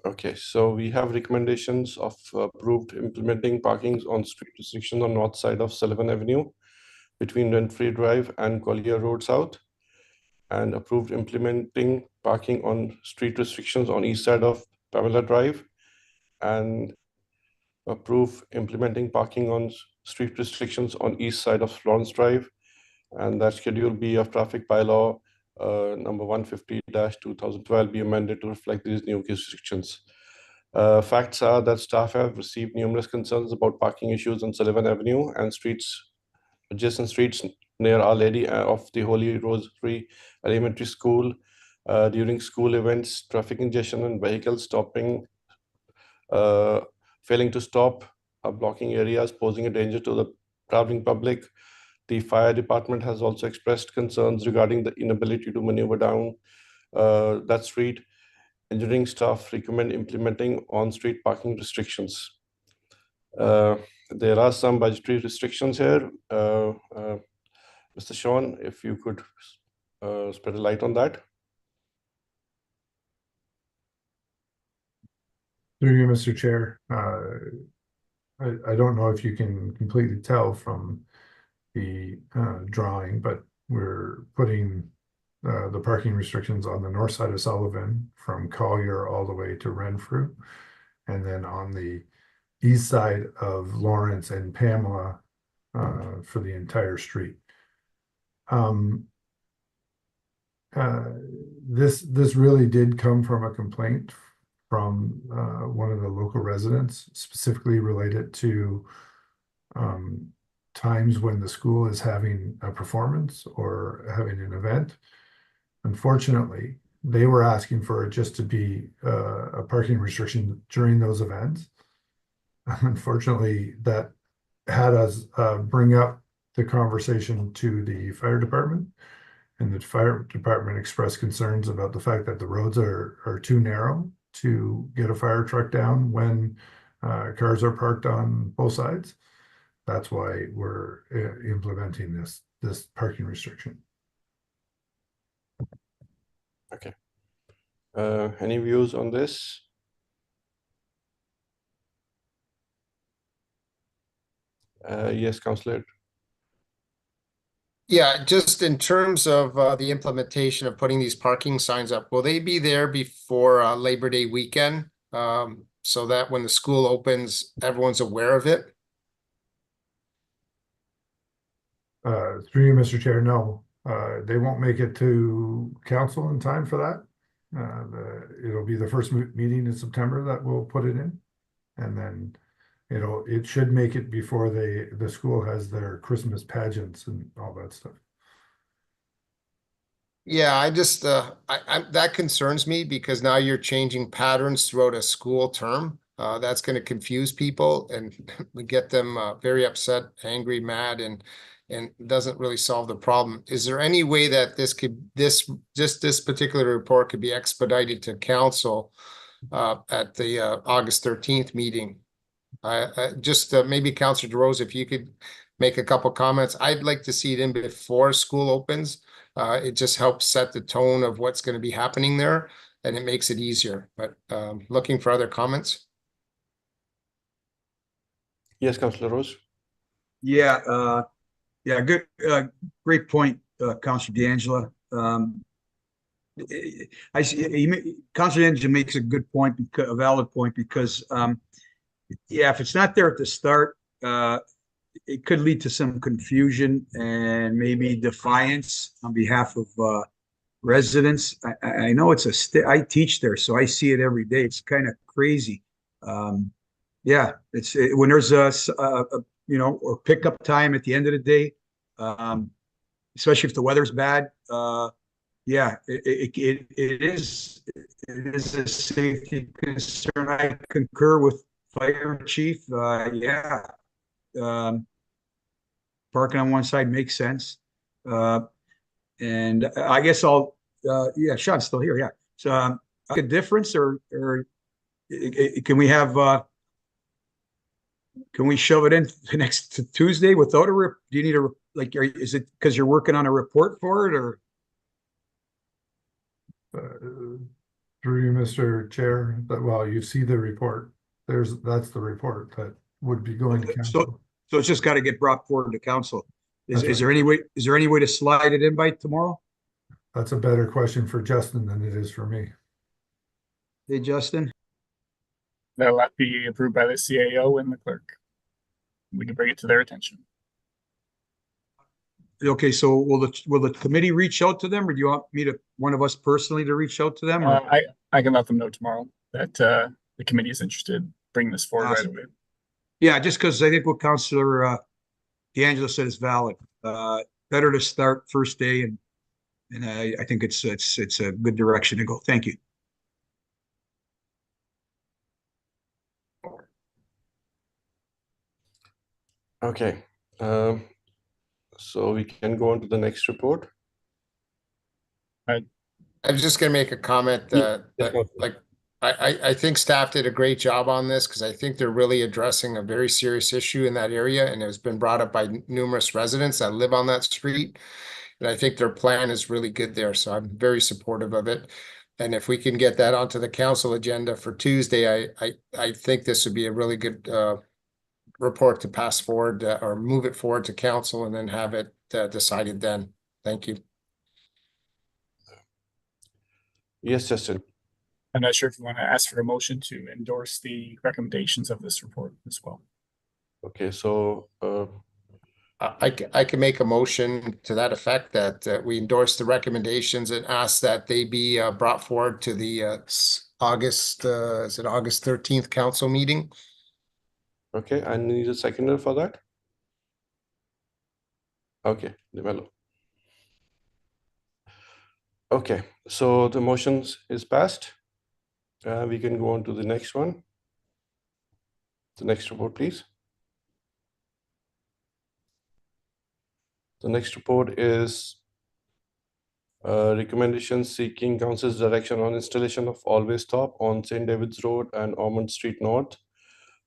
Okay, so we have recommendations of approved implementing parkings on street restriction on north side of Sullivan Avenue between Renfrew Drive and Collier Road South, and approved implementing parking on street restrictions on east side of Pamela Drive, and approve implementing parking on street restrictions on east side of Florence Drive, and that Schedule B of traffic bylaw number 150-2012 be amended to reflect these new restrictions. Facts are that staff have received numerous concerns about parking issues on Sullivan Avenue and adjacent streets near Our Lady of the Holy Rosary Elementary School during school events, traffic congestion and vehicles stopping, failing to stop, blocking areas, posing a danger to the traveling public. The fire department has also expressed concerns regarding the inability to maneuver down that street. Engineering staff recommend implementing on-street parking restrictions. There are some budgetary restrictions here. Mr. Sean, if you could spread a light on that. Through you, Mr. Chair, I don't know if you can completely tell from the drawing, but we're putting the parking restrictions on the north side of Sullivan from Collier all the way to Renfrew, and then on the east side of Lawrence and Pamela for the entire street. This really did come from a complaint from one of the local residents, specifically related to times when the school is having a performance or having an event. Unfortunately, they were asking for it just to be a parking restriction during those events. Unfortunately, that had us bring up the conversation to the fire department, and the fire department expressed concerns about the fact that the roads are too narrow to get a fire truck down when cars are parked on both sides. That's why we're implementing this parking restriction. Okay. Any views on this? Yes, Councillor. Yeah, just in terms of the implementation of putting these parking signs up, will they be there before Labor Day weekend? So that when the school opens, everyone's aware of it? Through you, Mr. Chair, no. They won't make it to council in time for that. It'll be the first meeting in September that we'll put it in. And then it should make it before the school has their Christmas pageants and all that stuff. Yeah, I just that concerns me because now you're changing patterns throughout a school term. That's going to confuse people and we get them very upset, angry, mad, and doesn't really solve the problem. Is there any way that this particular report could be expedited to council at the August 13th meeting? Just maybe Councillor DeRose, if you could make a couple comments. I'd like to see it in before school opens. It just helps set the tone of what's going to be happening there, and it makes it easier. But looking for other comments. Yes, Councillor Rose. Yeah, yeah, good, great point, Councillor D'Angela. I see Councillor D'Angela makes a good point, a valid point, because yeah, if it's not there at the start, it could lead to some confusion and maybe defiance on behalf of residents. I know it's I teach there, so I see it every day. It's kind of crazy. Yeah, when there's or pickup time at the end of the day, especially if the weather's bad. Yeah, it is a safety concern. I concur with Fire Chief. Yeah. Parking on one side makes sense. And I guess yeah, Sean's still here. Yeah. So, a difference or can we have, can we shove it in next Tuesday without do you need is it because you're working on a report for it or? Through you, Mr. Chair, well, you see the report. That's the report that would be going to council. So it's just got to get brought forward to council. Is That's there any way to slide it in by tomorrow? That's a better question for Justin than it is for me. Hey, Justin. That'll have to be approved by the CAO and the clerk. We can bring it to their attention. Okay, so will the committee reach out to them, or do you want one of us personally to reach out to them? Or? I can let them know tomorrow that the committee is interested in bringing this forward right away. Yeah, just because I think what Councillor D'Angelo said is valid. Better to start first day, and I think it's a good direction to go. Thank you. Okay. So we can go on to the next report. I was just going to make a comment that I think staff did a great job on this because I think they're really addressing a very serious issue in that area, and it has been brought up by numerous residents that live on that street. And I think their plan is really good there, so I'm very supportive of it. And if we can get that onto the council agenda for Tuesday, I think this would be a really good report to pass forward or move it forward to council and then have it decided then. Thank you. Yes, Justin. I'm not sure if you want to ask for a motion to endorse the recommendations of this report as well. Okay, so I can make a motion to that effect that we endorse the recommendations and ask that they be brought forward to the August 13th council meeting. okay, I need a seconder for that. Okay, develop. Okay, so the motions is passed. We can go on to the next one. The next report, please. The next report is recommendations seeking council's direction on installation of always stop on St. David's Road and Ormond Street North.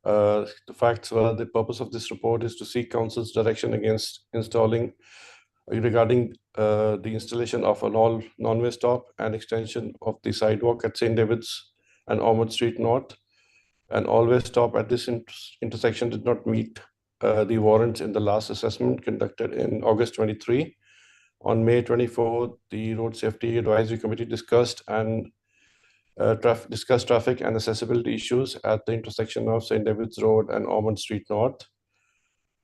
The facts were the purpose of this report is to seek council's direction against regarding the installation of an all non-way stop and extension of the sidewalk at St. David's and Ormond Street North. An always stop at this intersection did not meet the warrants in the last assessment conducted in August 23. On May 24, the Road Safety Advisory Committee discussed traffic and accessibility issues at the intersection of St. David's Road and Ormond Street North.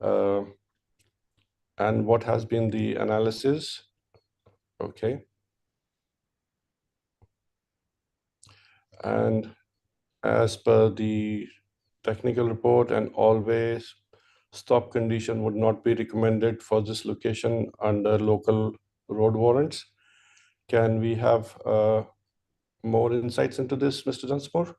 And what has been the analysis? Okay. And as per the technical report, an always stop condition would not be recommended for this location under local road warrants. Can we have more insights into this, Mr. Dunsmore?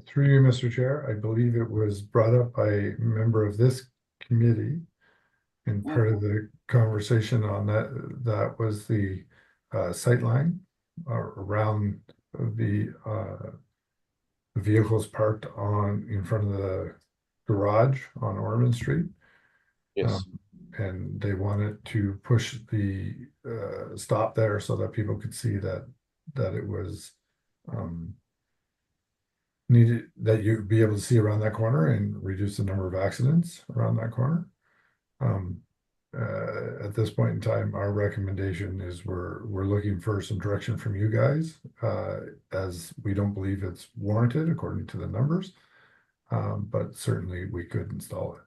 Through you, Mr. Chair, I believe it was brought up by a member of this committee, and part of the conversation on that was the sightline around the vehicles parked in front of the garage on Ormond Street. Yes. And they wanted to push the stop there so that people could see that it was needed, that you'd be able to see around that corner and reduce the number of accidents around that corner. At this point in time, our recommendation is we're looking for some direction from you guys, as we don't believe it's warranted according to the numbers, but certainly we could install it.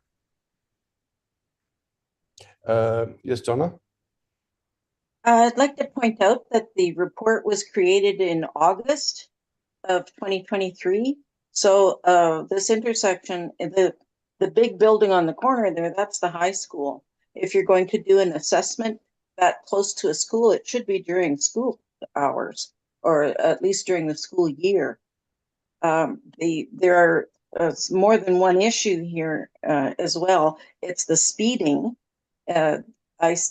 Yes, Donna? I'd like to point out that the report was created in August of 2023. So this intersection, the big building on the corner there, that's the high school. If you're going to do an assessment that close to a school, it should be during school hours, or at least during the school year. There are more than one issue here as well. It's the speeding. I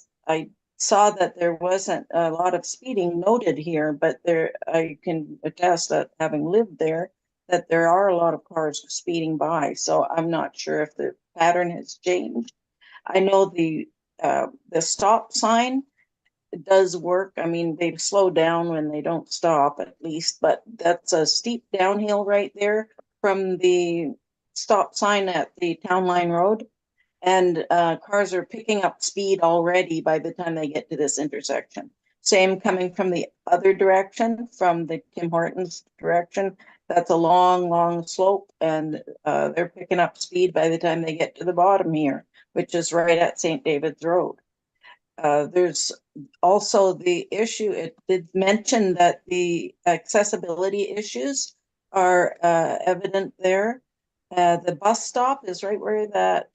saw that there wasn't a lot of speeding noted here, but I can attest that having lived there, that there are a lot of cars speeding by. So I'm not sure if the pattern has changed. I know the stop sign does work. I mean, they slow down when they don't stop, at least, but that's a steep downhill right there from the stop sign at the Town Line Road. And cars are picking up speed already by the time they get to this intersection. Same coming from the other direction, from the Tim Hortons direction. That's a long, long slope, and they're picking up speed by the time they get to the bottom here, which is right at St. David's Road. There's also the issue, it did mention that the accessibility issues are evident there. The bus stop is right where that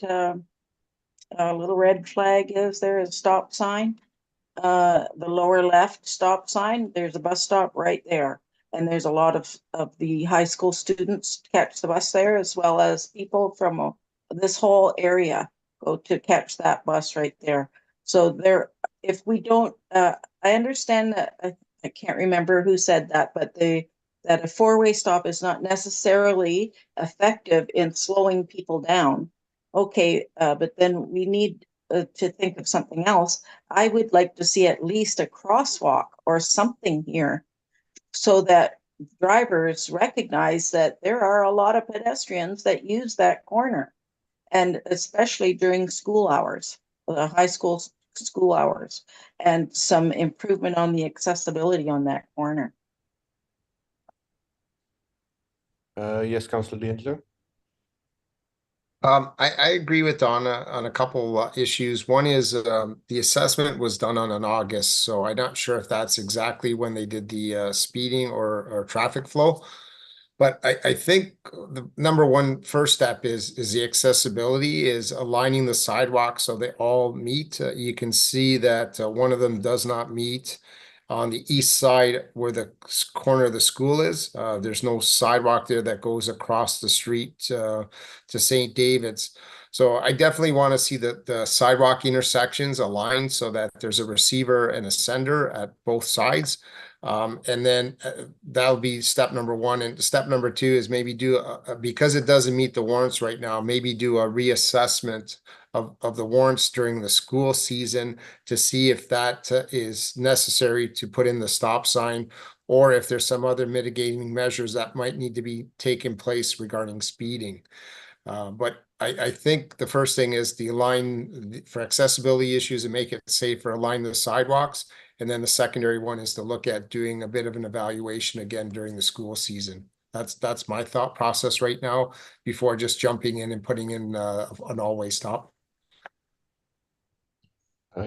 little red flag is. There is a stop sign. The lower left stop sign, there's a bus stop right there. And there's a lot of the high school students catch the bus there, as well as people from this whole area go to catch that bus right there. So there, if we don't, I understand that, I can't remember who said that, but that a four-way stop is not necessarily effective in slowing people down. Okay, but then we need to think of something else. I would like to see at least a crosswalk or something here so that drivers recognize that there are a lot of pedestrians that use that corner, and especially during school hours, the high school hours, and some improvement on the accessibility on that corner. Yes, Councillor D'Angelo. I agree with Donna on a couple issues. One is the assessment was done on an August, so I'm not sure if that's exactly when they did the speeding or traffic flow. But I think the number one first step is the accessibility, is aligning the sidewalks so they all meet. You can see that one of them does not meet on the east side where the corner of the school is. There's no sidewalk there that goes across the street to St. David's. So I definitely want to see the sidewalk intersections aligned so that there's a receiver and a sender at both sides. And then that'll be step number one. And step number two is maybe do, because it doesn't meet the warrants right now, maybe do a reassessment of the warrants during the school season to see if that is necessary to put in the stop sign, or if there's some other mitigating measures that might need to be taken place regarding speeding. But I think the first thing is the align for accessibility issues and make it safer, align the sidewalks. And then the secondary one is to look at doing a bit of an evaluation again during the school season. That's my thought process right now, before just jumping in and putting in an all-way stop.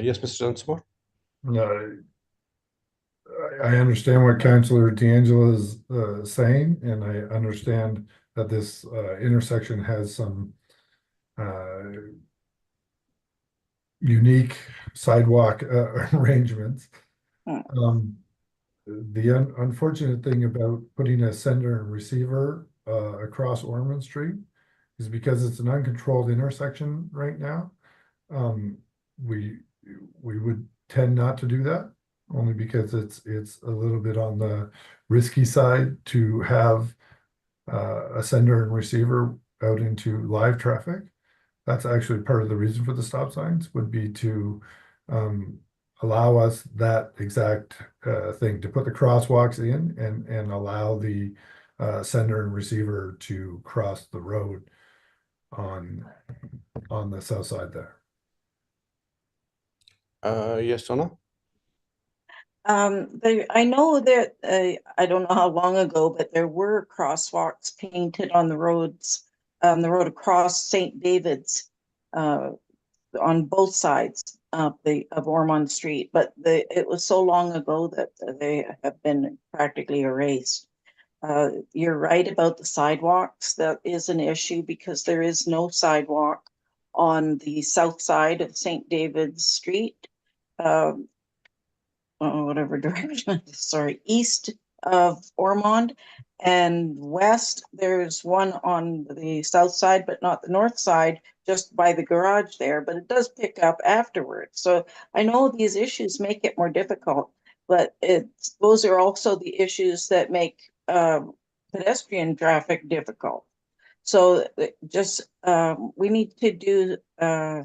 Yes, Mr. Dunsmore. I understand what Councillor D'Angelo is saying, and I understand that this intersection has some unique sidewalk arrangements. The unfortunate thing about putting a sender and receiver across Ormond Street is because it's an uncontrolled intersection right now. We would tend not to do that, only because it's a little bit on the risky side to have a sender and receiver out into live traffic. That's actually part of the reason for the stop signs, would be to allow us that exact thing, to put the crosswalks in and allow the sender and receiver to cross the road on the south side there. Yes, Donna. I know that I don't know how long ago, but there were crosswalks painted on the roads, the road across St. David's on both sides. of Ormond Street, but it was so long ago that they have been practically erased. You're right about the sidewalks. That is an issue because there is no sidewalk on the south side of St. David's Street. Whatever direction, sorry, east of Ormond, and west, there's one on the south side, but not the north side, just by the garage there, but it does pick up afterwards. So I know these issues make it more difficult, but those are also the issues that make pedestrian traffic difficult. So just we need to do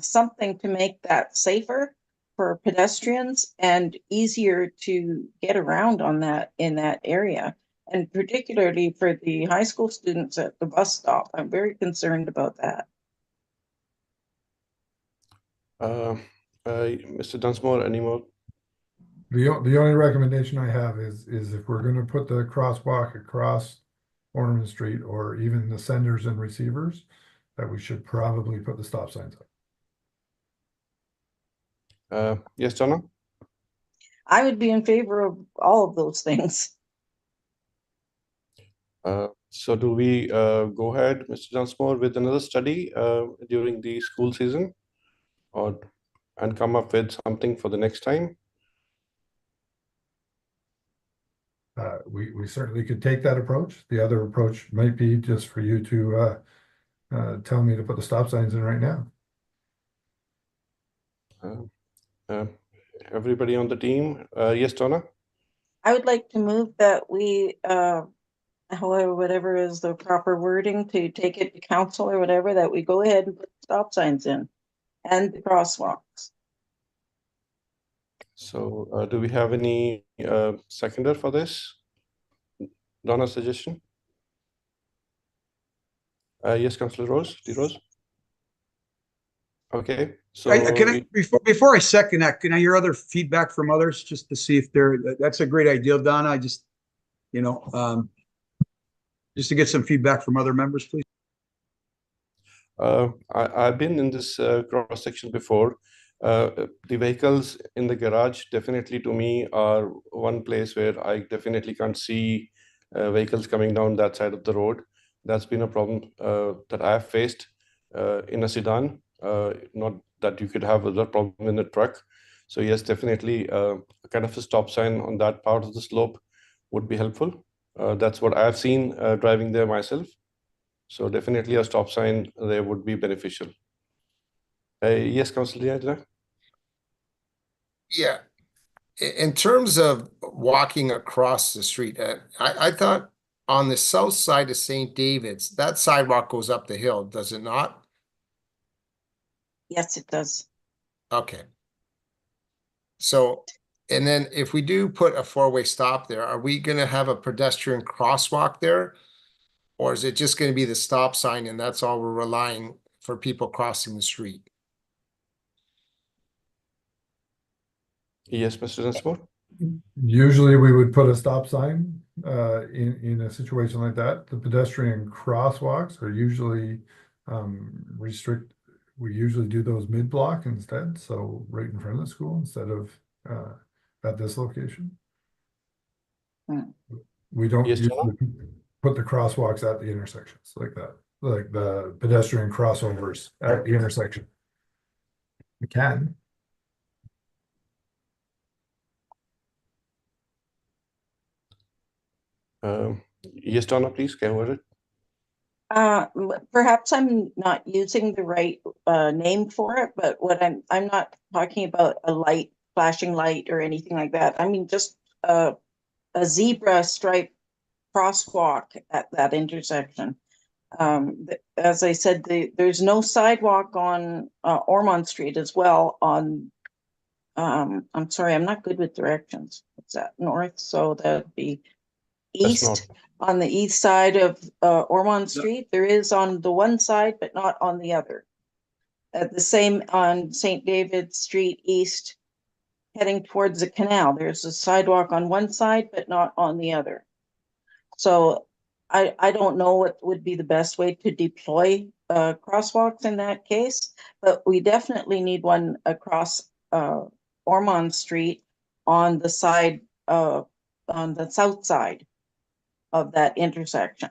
something to make that safer for pedestrians and easier to get around on that in that area. And particularly for the high school students at the bus stop, I'm very concerned about that. Mr. Dunsmore, any more? The only recommendation I have is if we're gonna put the crosswalk across Ormond Street or even the senders and receivers, that we should probably put the stop signs up. Yes, Donna? I would be in favor of all of those things. So do we go ahead, Mr. Dunsmore, with another study during the school season, and come up with something for the next time? We certainly could take that approach. The other approach might be just for you to tell me to put the stop signs in right now. Everybody on the team? Yes, Donna? I would like to move that we, however, whatever is the proper wording to take it to council or whatever, that we go ahead and put stop signs in and the crosswalks. So do we have any seconder for this? Donna's suggestion? Yes, Councillor Rose, DeRose? Okay, so Before I second that, can I hear other feedback from others just to see if that's a great idea, Donna? I just, just to get some feedback from other members, please. I've been in this cross section before. The vehicles in the garage definitely to me are one place where I definitely can't see vehicles coming down that side of the road. That's been a problem that I have faced in a sedan. Not that you could have a problem in a truck. So yes, definitely kind of a stop sign on that part of the slope would be helpful. That's what I've seen driving there myself. So definitely a stop sign there would be beneficial. Yes, Councillor Diana? Yeah. In terms of walking across the street, I thought on the south side of St. David's, that sidewalk goes up the hill, does it not? Yes, it does. Okay. So, and then if we do put a four-way stop there, are we gonna have a pedestrian crosswalk there? Or is it just gonna be the stop sign and that's all we're relying for people crossing the street? Yes, Mr. Dunsmore? Usually we would put a stop sign in a situation like that. The pedestrian crosswalks are usually we usually do those mid-block instead, so right in front of the school instead of at this location. We don't Yes, usually put the crosswalks at the intersections like that, like the pedestrian crossovers at the intersection. We can. Yes, Donna, please, go ahead. Perhaps I'm not using the right name for it, but what I'm not talking about a light, flashing light or anything like that. I mean, just a zebra stripe crosswalk at that intersection. As I said, there's no sidewalk on Ormond Street as well on, I'm sorry, I'm not good with directions. What's that, north? So that'd be east. On the east side of Ormond Street. There is on the one side, but not on the other. The same on St. David's Street East, heading towards the canal. There's a sidewalk on one side, but not on the other. So I don't know what would be the best way to deploy crosswalks in that case, but we definitely need one across Ormond Street on the side, on the south side of that intersection.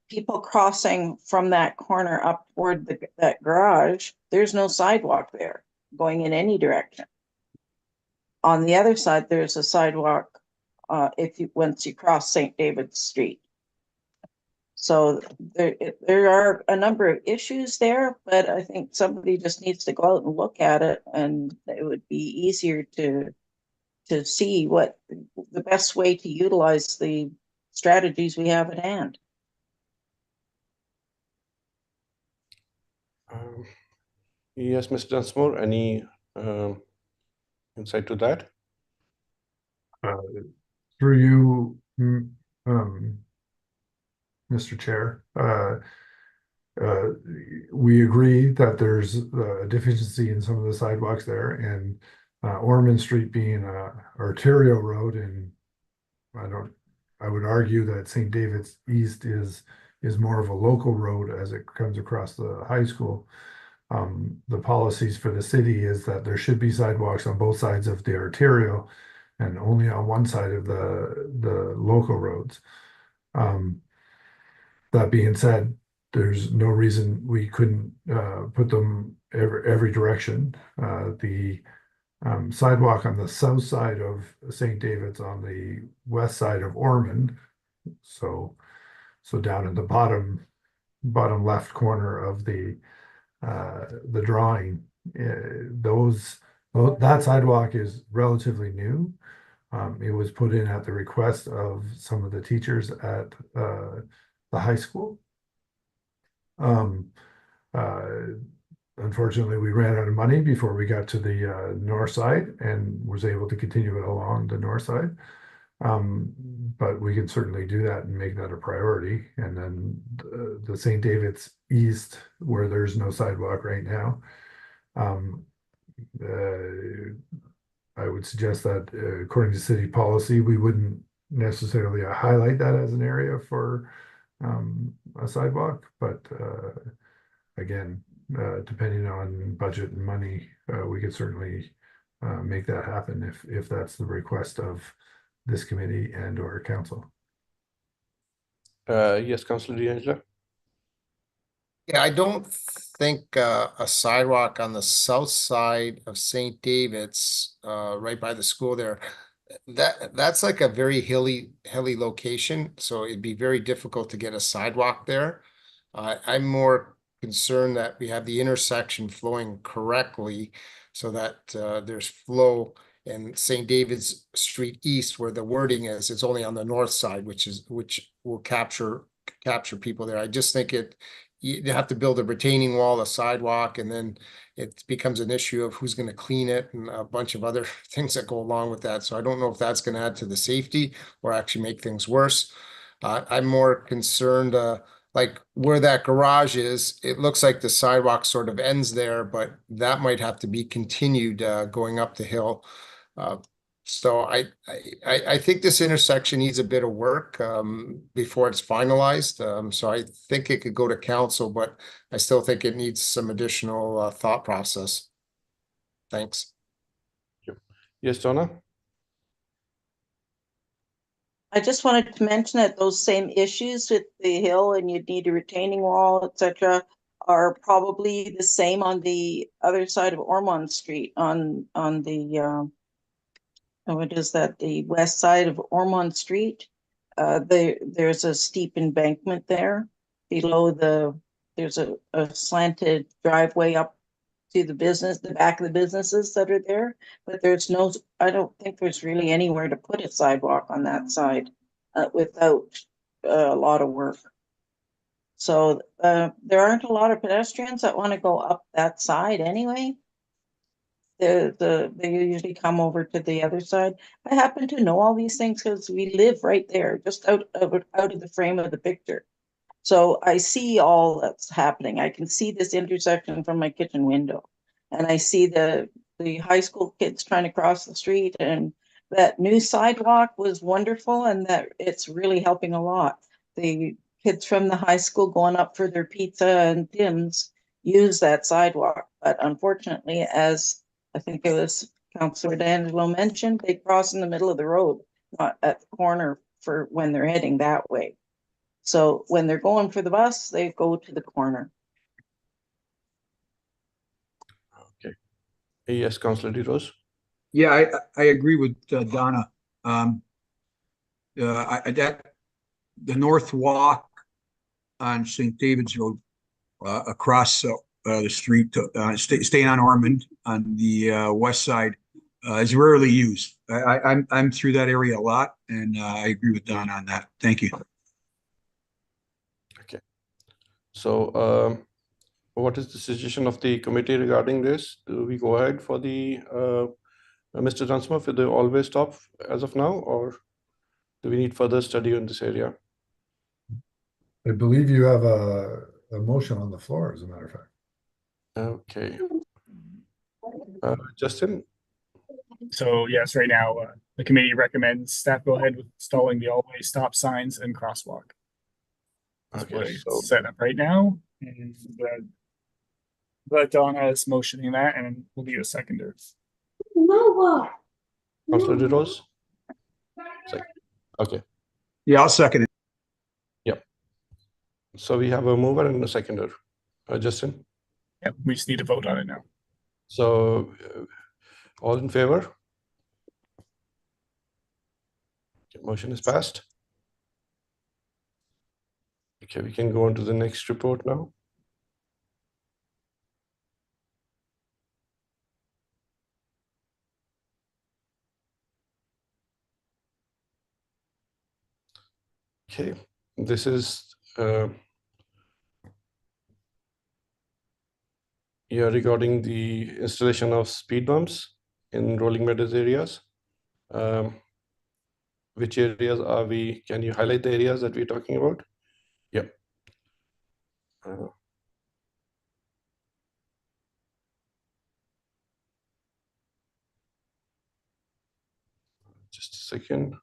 People crossing from that corner up toward that garage, there's no sidewalk there going in any direction. On the other side, there's a sidewalk once you cross St. David's Street. So there are a number of issues there, but I think somebody just needs to go out and look at it, and it would be easier to see what the best way to utilize the strategies we have at hand. Yes, Mr. Dunsmore, any insight to that? Through you, Mr. Chair, we agree that there's a deficiency in some of the sidewalks there, and Ormond Street being a arterial road, and I would argue that St. David's East is more of a local road as it comes across the high school. The policies for the city is that there should be sidewalks on both sides of the arterial and only on one side of the local roads. That being said, there's no reason we couldn't put them every direction. The sidewalk on the south side of St. David's on the west side of Ormond, so down in the bottom left corner of the drawing, that sidewalk is relatively new. It was put in at the request of some of the teachers at the high school. Unfortunately, we ran out of money before we got to the north side and was able to continue it along the north side. But we can certainly do that and make that a priority. And then the St. David's East, where there's no sidewalk right now, I would suggest that according to city policy, we wouldn't necessarily highlight that as an area for a sidewalk, but again, depending on budget and money, we could certainly make that happen if that's the request of this committee and or council. Yes, Councillor D'Angelo. Yeah, I don't think a sidewalk on the south side of St. David's, right by the school there, that's like a very hilly location, so it'd be very difficult to get a sidewalk there. I'm more concerned that we have the intersection flowing correctly so that there's flow in St. David's Street East, where the wording is, it's only on the north side, which will capture people there. I just think you have to build a retaining wall, a sidewalk, and then it becomes an issue of who's going to clean it and a bunch of other things that go along with that. So I don't know if that's going to add to the safety or actually make things worse. I'm more concerned, like where that garage is, it looks like the sidewalk sort of ends there, but that might have to be continued going up the hill. So I think this intersection needs a bit of work before it's finalized. So I think it could go to council, but I still think it needs some additional thought process. Thanks. Yes, Donna. I just wanted to mention that those same issues with the hill and you'd need a retaining wall, etc., are probably the same on the other side of Ormond Street on the what is that? The west side of Ormond Street. There's a steep embankment there below there's a slanted driveway up to the back of the businesses that are there, but I don't think there's really anywhere to put a sidewalk on that side without a lot of work. So there aren't a lot of pedestrians that want to go up that side anyway. They usually come over to the other side. I happen to know all these things because we live right there, just out of the frame of the picture. So I see all that's happening. I can see this intersection from my kitchen window, and I see the high school kids trying to cross the street, and that new sidewalk was wonderful, and that it's really helping a lot. The kids from the high school going up for their pizza and Tim's use that sidewalk, but unfortunately, as I think it was Councillor D'Angelo mentioned, they cross in the middle of the road, not at the corner for when they're heading that way. So when they're going for the bus, they go to the corner. Yes, Councillor DeRose. Yeah, I agree with Donna. That the North Walk on St. David's Road across the street, staying on Ormond on the west side is rarely used. I'm through that area a lot, and I agree with Donna on that. Thank you. Okay. So, what is the suggestion of the committee regarding this? Do we go ahead for the Mr. Dunsmore for the always stop as of now, or do we need further study on this area? I believe you have a motion on the floor, as a matter of fact. Okay. Justin? So yes, right now, the committee recommends staff go ahead with installing the always stop signs and crosswalk. That's what Okay, it's so set up right now. And but Donna is motioning that, and we'll need a seconder. Councillor DeRose? Okay. Yeah, I'll second it. So we have a mover and a seconder. Justin? Yeah, we just need to vote on it now. So, all in favor? Okay, motion is passed. Okay, we can go on to the next report now. Okay, this is regarding the installation of speed bumps in Rolling Meadows areas. Which areas are we? Can you highlight the areas that we're talking about? Yep. Just a second.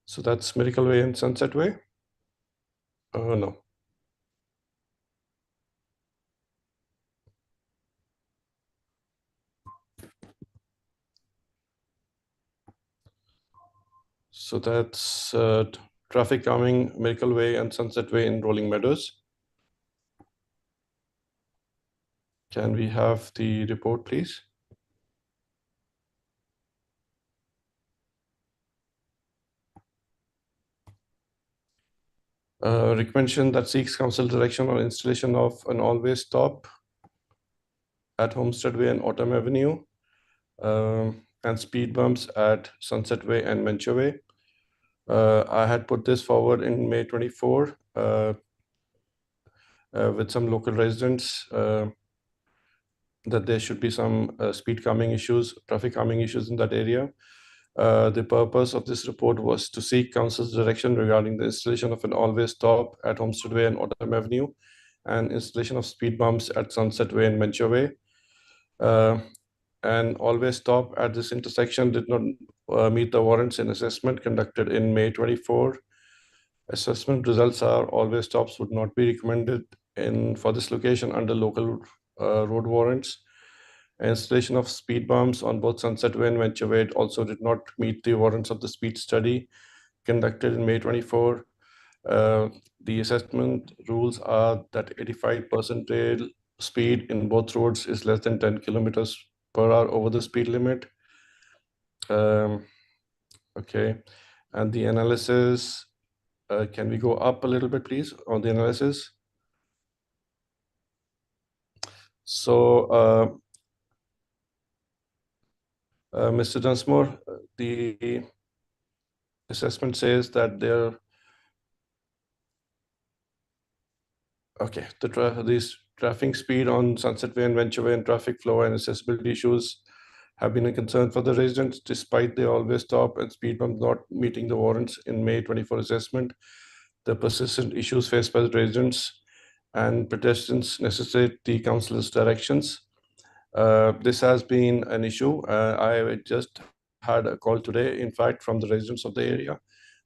So that's Miracle Way and Sunset Way? No. So that's traffic calming, Miracle Way and Sunset Way in Rolling Meadows. Can we have the report, please? Recommendation that seeks council direction on installation of an always stop at Homestead Way and Autumn Avenue, and speed bumps at Sunset Way and Venture Way. I had put this forward in May 24 with some local residents that there should be some speed calming issues, traffic calming issues in that area. The purpose of this report was to seek council's direction regarding the installation of an always stop at Homestead Way and Autumn Avenue and installation of speed bumps at Sunset Way and Venture Way. And always stop at this intersection did not meet the warrants in assessment conducted in May 24. Assessment results are always stops would not be recommended for this location under local road warrants. Installation of speed bumps on both Sunset Way and Venture Way also did not meet the warrants of the speed study conducted in May 24. The assessment rules are that 85% speed in both roads is less than 10 kilometers per hour over the speed limit. Okay, and the analysis, can we go up a little bit, please, on the analysis? So, Mr. Dunsmore, the assessment says that there. Okay, these traffic speed on Sunset Way and Venture Way and traffic flow and accessibility issues have been a concern for the residents, despite the always stop and speed bump not meeting the warrants in May 24 assessment. The persistent issues faced by the residents and pedestrians necessitate the council's directions. This has been an issue. I just had a call today, in fact, from the residents of the area,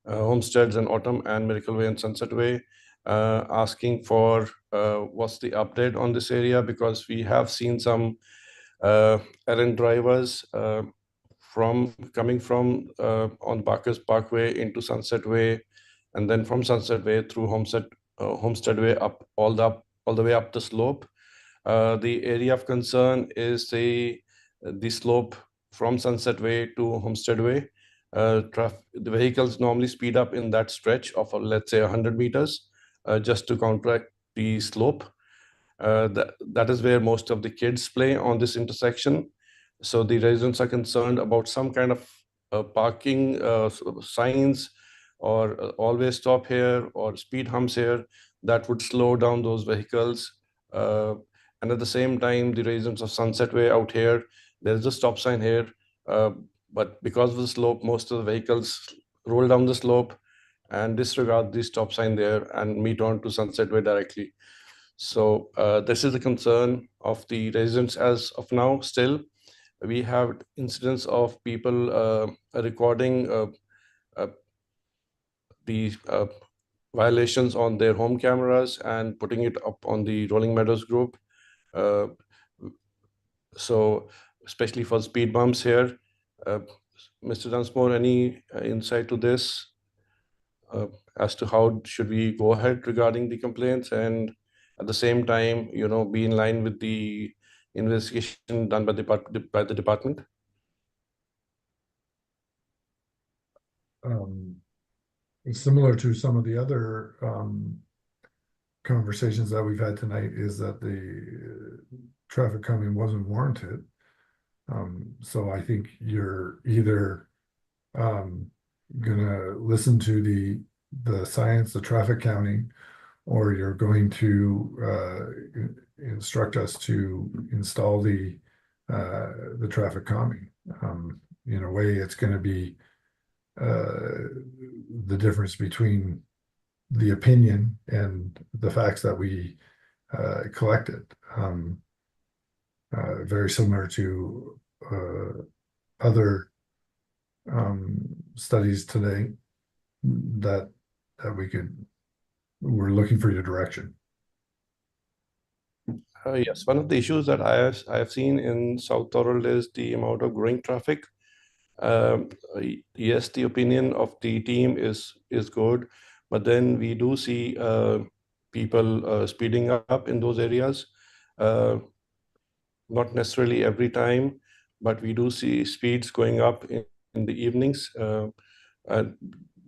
Homesteads and Autumn and Miracle Way and Sunset Way, asking for what's the update on this area, because we have seen some errand drivers coming from on Barker's Parkway into Sunset Way, and then from Sunset Way through Homestead Way up all the way up the slope. The area of concern is the slope from Sunset Way to Homestead Way. The vehicles normally speed up in that stretch of, let's say, 100 meters, just to counteract the slope. That is where most of the kids play on this intersection. So the residents are concerned about some kind of parking signs, or always stop here, or speed humps here, that would slow down those vehicles. And at the same time, the residents of Sunset Way out here, there's a stop sign here, but because of the slope, most of the vehicles roll down the slope and disregard the stop sign there and meet on to Sunset Way directly. So this is the concern of the residents as of now. Still, we have incidents of people recording the violations on their home cameras and putting it up on the Rolling Meadows group. So especially for speed bumps here, Mr. Dunsmore, any insight to this as to how should we go ahead regarding the complaints, and at the same time, be in line with the investigation done by the department? Similar to some of the other conversations that we've had tonight, is that the traffic calming wasn't warranted. So I think you're either gonna listen to the science, the traffic counting, or you're going to instruct us to install the traffic calming. In a way, it's going to be the difference between the opinion and the facts that we collected. Very similar to other studies today that we're looking for your direction. Yes, one of the issues that I have seen in South Thorold is the amount of growing traffic. Yes, the opinion of the team is good, but then we do see people speeding up in those areas. Not necessarily every time, but we do see speeds going up in the evenings.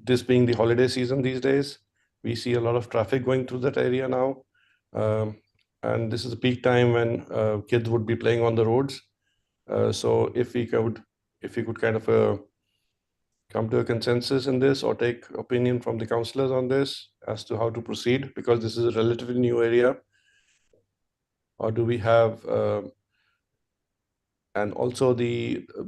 This being the holiday season these days, we see a lot of traffic going through that area now. And this is a peak time when kids would be playing on the roads. So if we could kind of come to a consensus in this, or take opinion from the councillors on this as to how to proceed, because this is a relatively new area. Or do we have, and also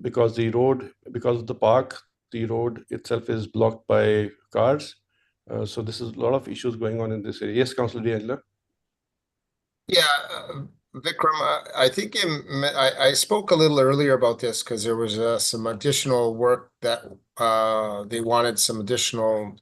because of the park, the road itself is blocked by cars. So this is a lot of issues going on in this area. Yes, Councillor D'Angelo. Yeah, Vikram, I think I spoke a little earlier about this because there was some additional work that they wanted some additional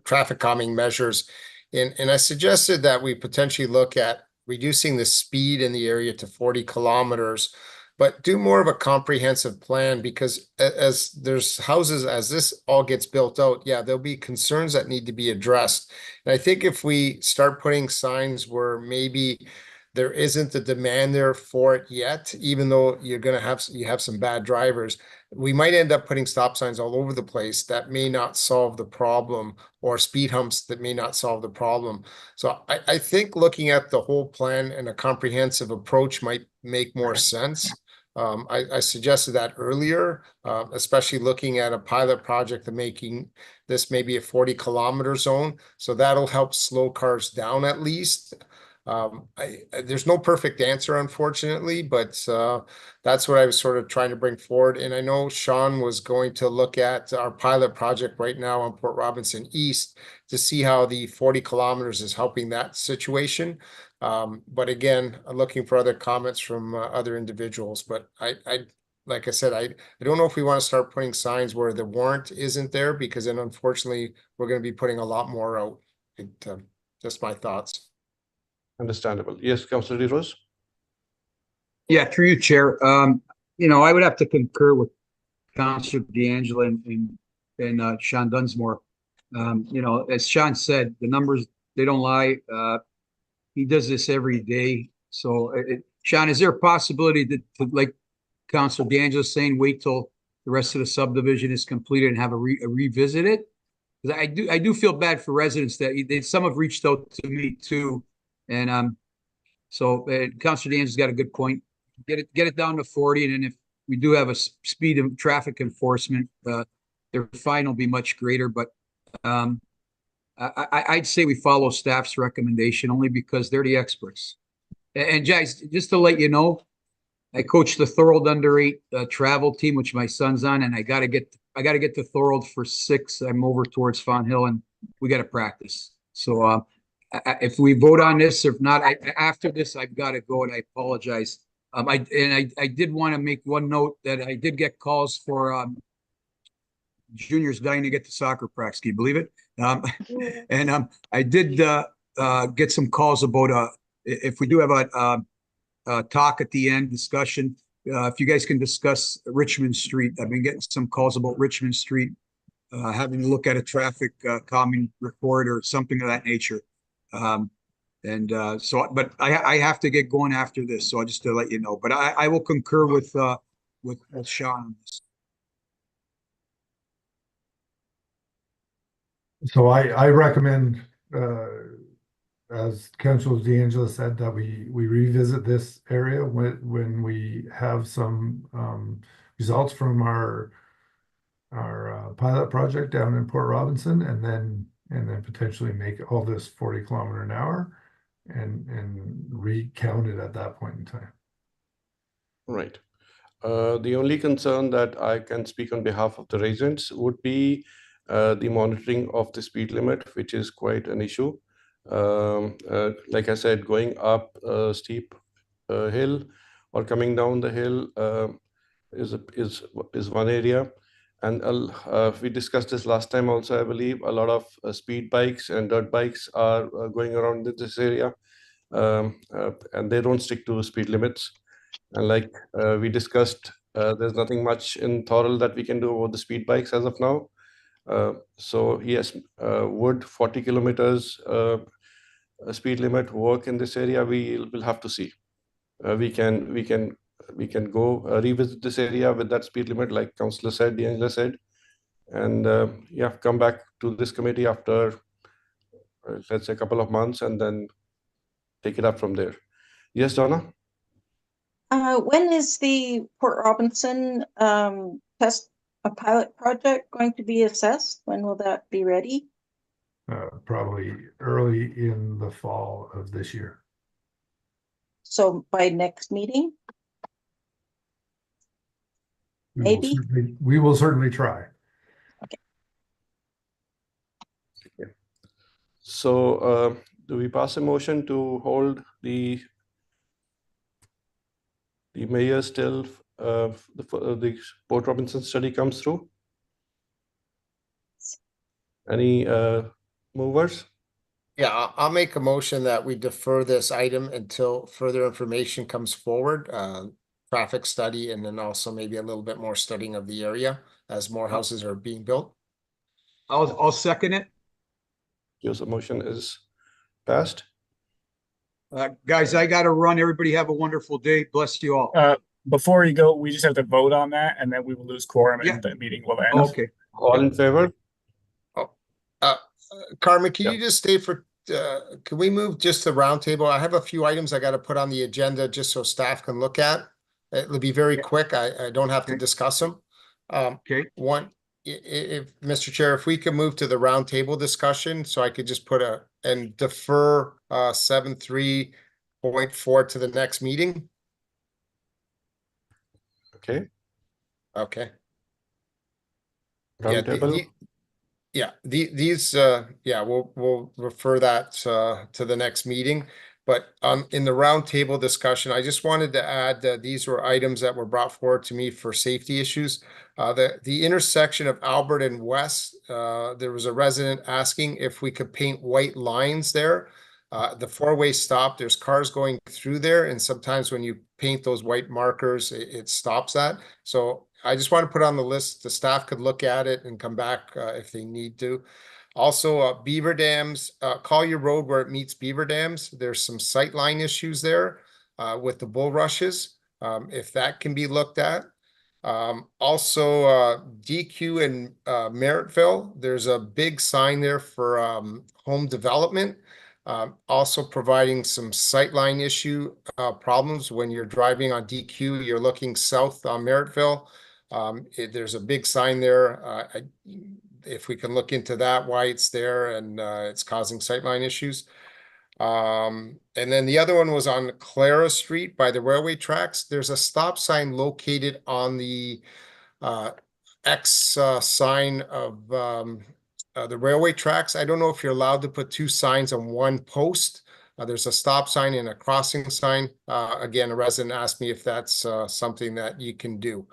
traffic calming measures. And I suggested that we potentially look at reducing the speed in the area to 40 kilometers, but do more of a comprehensive plan, because as there's houses, as this all gets built out, yeah, there'll be concerns that need to be addressed. And I think if we start putting signs where maybe there isn't the demand there for it yet, even though you have some bad drivers, we might end up putting stop signs all over the place that may not solve the problem, or speed humps that may not solve the problem. So I think looking at the whole plan and a comprehensive approach might make more sense. I suggested that earlier, especially looking at a pilot project of making this maybe a 40 kilometer zone. So that'll help slow cars down at least. There's no perfect answer, unfortunately, but that's what I was sort of trying to bring forward. And I know Sean was going to look at our pilot project right now on Port Robinson East to see how the 40 kilometers is helping that situation. But again, I'm looking for other comments from other individuals, but like I said, I don't know if we want to start putting signs where the warrant isn't there, because then unfortunately, we're gonna be putting a lot more out. Just my thoughts. Understandable. Yes, Councillor DeRose? Yeah, through you, Chair. I would have to concur with Councillor D'Angelo and Sean Dunsmore. As Sean said, the numbers, they don't lie. He does this every day. So, Sean, is there a possibility that, like Councillor D'Angelo saying, wait till the rest of the subdivision is completed and have a revisit it? Because I do feel bad for residents that some have reached out to me too. And so Councillor D'Angelo's got a good point. Get it down to 40, and then if we do have a speed of traffic enforcement, their fine will be much greater. But I'd say we follow staff's recommendation only because they're the experts. And guys, just to let you know, I coach the Thorold under-8 travel team, which my son's on, and I gotta get to Thorold for 6. I'm over towards Fawn Hill, and we gotta practice. So if we vote on this, if not, after this, I've got to go, and I apologize. I did want to make one note that I did get calls for juniors dying to get to soccer practice. Can you believe it? And I did get some calls about if we do have a talk at the end discussion, if you guys can discuss Richmond Street. I've been getting some calls about Richmond Street, having to look at a traffic calming report or something of that nature. But I have to get going after this, so just to let you know. But I will concur with Sean on this. So I recommend, as Councilor D'Angelo said, that we revisit this area when we have some results from our pilot project down in Port Robinson, and then potentially make all this 40 km/h and recount it at that point in time. Right. The only concern that I can speak on behalf of the residents would be the monitoring of the speed limit, which is quite an issue. Like I said, going up a steep hill or coming down the hill is one area. And we discussed this last time also, I believe. A lot of speed bikes and dirt bikes are going around this area, and they don't stick to speed limits. And like we discussed, there's nothing much in Thorold that we can do about the speed bikes as of now. So yes, would 40 kilometers speed limit work in this area? We'll have to see. We can go revisit this area with that speed limit, like Councillor said, D'Angelo said, and come back to this committee after let's say a couple of months, and then take it up from there. Yes, Donna? When is the Port Robinson pilot project going to be assessed? When will that be ready? Probably early in the fall of this year. So by next meeting? Maybe. We will certainly try. Okay. So do we pass a motion to hold the mayor's till the Port Robinson study comes through? Any movers? Yeah, I'll make a motion that we defer this item until further information comes forward, traffic study, and then also maybe a little bit more studying of the area as more houses are being built. I'll second it. Yes, the motion is passed. Guys, I got to run. Everybody have a wonderful day. Bless you all. Before you go, we just have to vote on that, and then we will lose quorum and the meeting will end. Okay. All in favor? Carmen, can you just stay for, can we move just to roundtable? I have a few items I got to put on the agenda just so staff can look at. It'll be very quick. I don't have to discuss them. Okay. One, if Mr. Chair, if we could move to the roundtable discussion, so I could just put and defer 7.3.4 to the next meeting. Okay. Okay. Roundtable. We'll refer that to the next meeting. But in the roundtable discussion, I just wanted to add that these were items that were brought forward to me for safety issues. The intersection of Albert and West, there was a resident asking if we could paint white lines there. The four-way stop, there's cars going through there, and sometimes when you paint those white markers, it stops that. So I just want to put on the list, the staff could look at it and come back if they need to. Also, Beaver Dams, Collier Road where it meets Beaver Dams, there's some sightline issues there with the bulrushes, if that can be looked at. Also, DQ in Merrittville, there's a big sign there for home development. Also providing some sightline issue problems when you're driving on DQ, you're looking south on Merrittville. There's a big sign there. If we can look into that, why it's there and it's causing sightline issues. And then the other one was on Clara Street by the railway tracks. There's a stop sign located on the X sign of the railway tracks. I don't know if you're allowed to put two signs on one post. There's a stop sign and a crossing sign. Again, a resident asked me if that's something that you can do.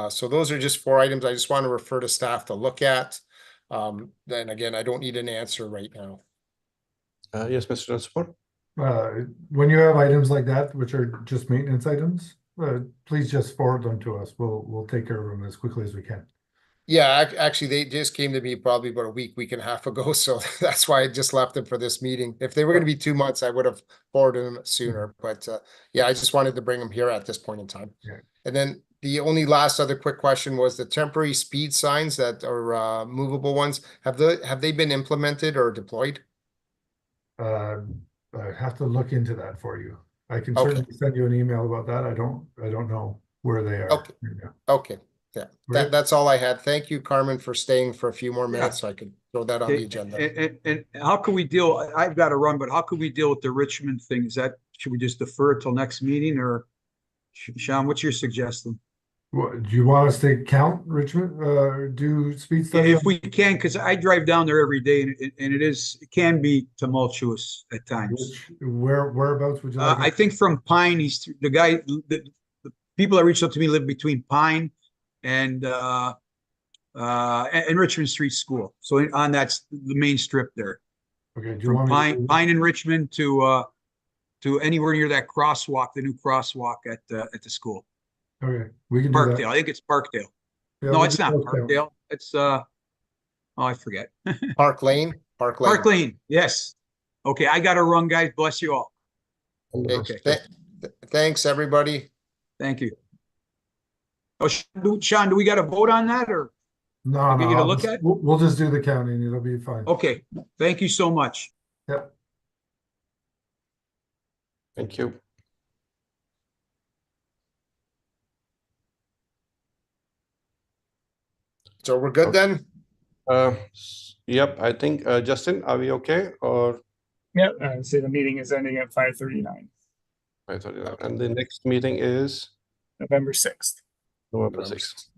So those are just 4 items I just want to refer to staff to look at. Then again, I don't need an answer right now. Yes, Mr. Dunstable. When you have items like that, which are just maintenance items, please just forward them to us. We'll take care of them as quickly as we can. Yeah, actually, they just came to me probably about a week and a half ago, so that's why I just left them for this meeting. If they were going to be 2 months, I would have forwarded them sooner. But yeah, I just wanted to bring them here at this point in time. Yeah. And then the only last other quick question was the temporary speed signs that are movable ones. Have they been implemented or deployed? I have to look into that for you. I can Okay. certainly send you an email about that. I don't know where they are. Okay. Yeah. Okay. Yeah, Right. that's all I had. Thank you, Carmen, for staying for a few more minutes so I could throw that on the agenda. And how can we deal, I've got to run, but how can we deal with the Richmond thing? Should we just defer it till next meeting or Sean, what's your suggestion? What, do you want us to count Richmond, do speed study? If we can, because I drive down there every day and it can be tumultuous at times. Whereabouts would you like? I think from Pine, the people that reached out to me live between Pine and Richmond Street School. So that's the main strip there. Okay, do you From want me to? Pine and Richmond to anywhere near that crosswalk, the new crosswalk at the school. Okay, we can do that. Parkdale. I think it's Parkdale. Yeah, No, we'll it's do not those counts. Parkdale. It's I forget. Park Lane. Park Lane. Yes. Okay, I got to run, guys. Bless you all. Okay. Okay. Thanks, everybody. Thank you. Oh, Sean, do we got to vote on that or? No, I'll get no, you to I'll look just- at? we'll just do the counting. It'll be fine. Okay. Thank you so much. Yep. Thank you. So we're good then? Yep, I think, Justin, are we okay? Or Yeah, so the meeting is ending at 5:39, I thought, and the next meeting is November 6th. November 6th.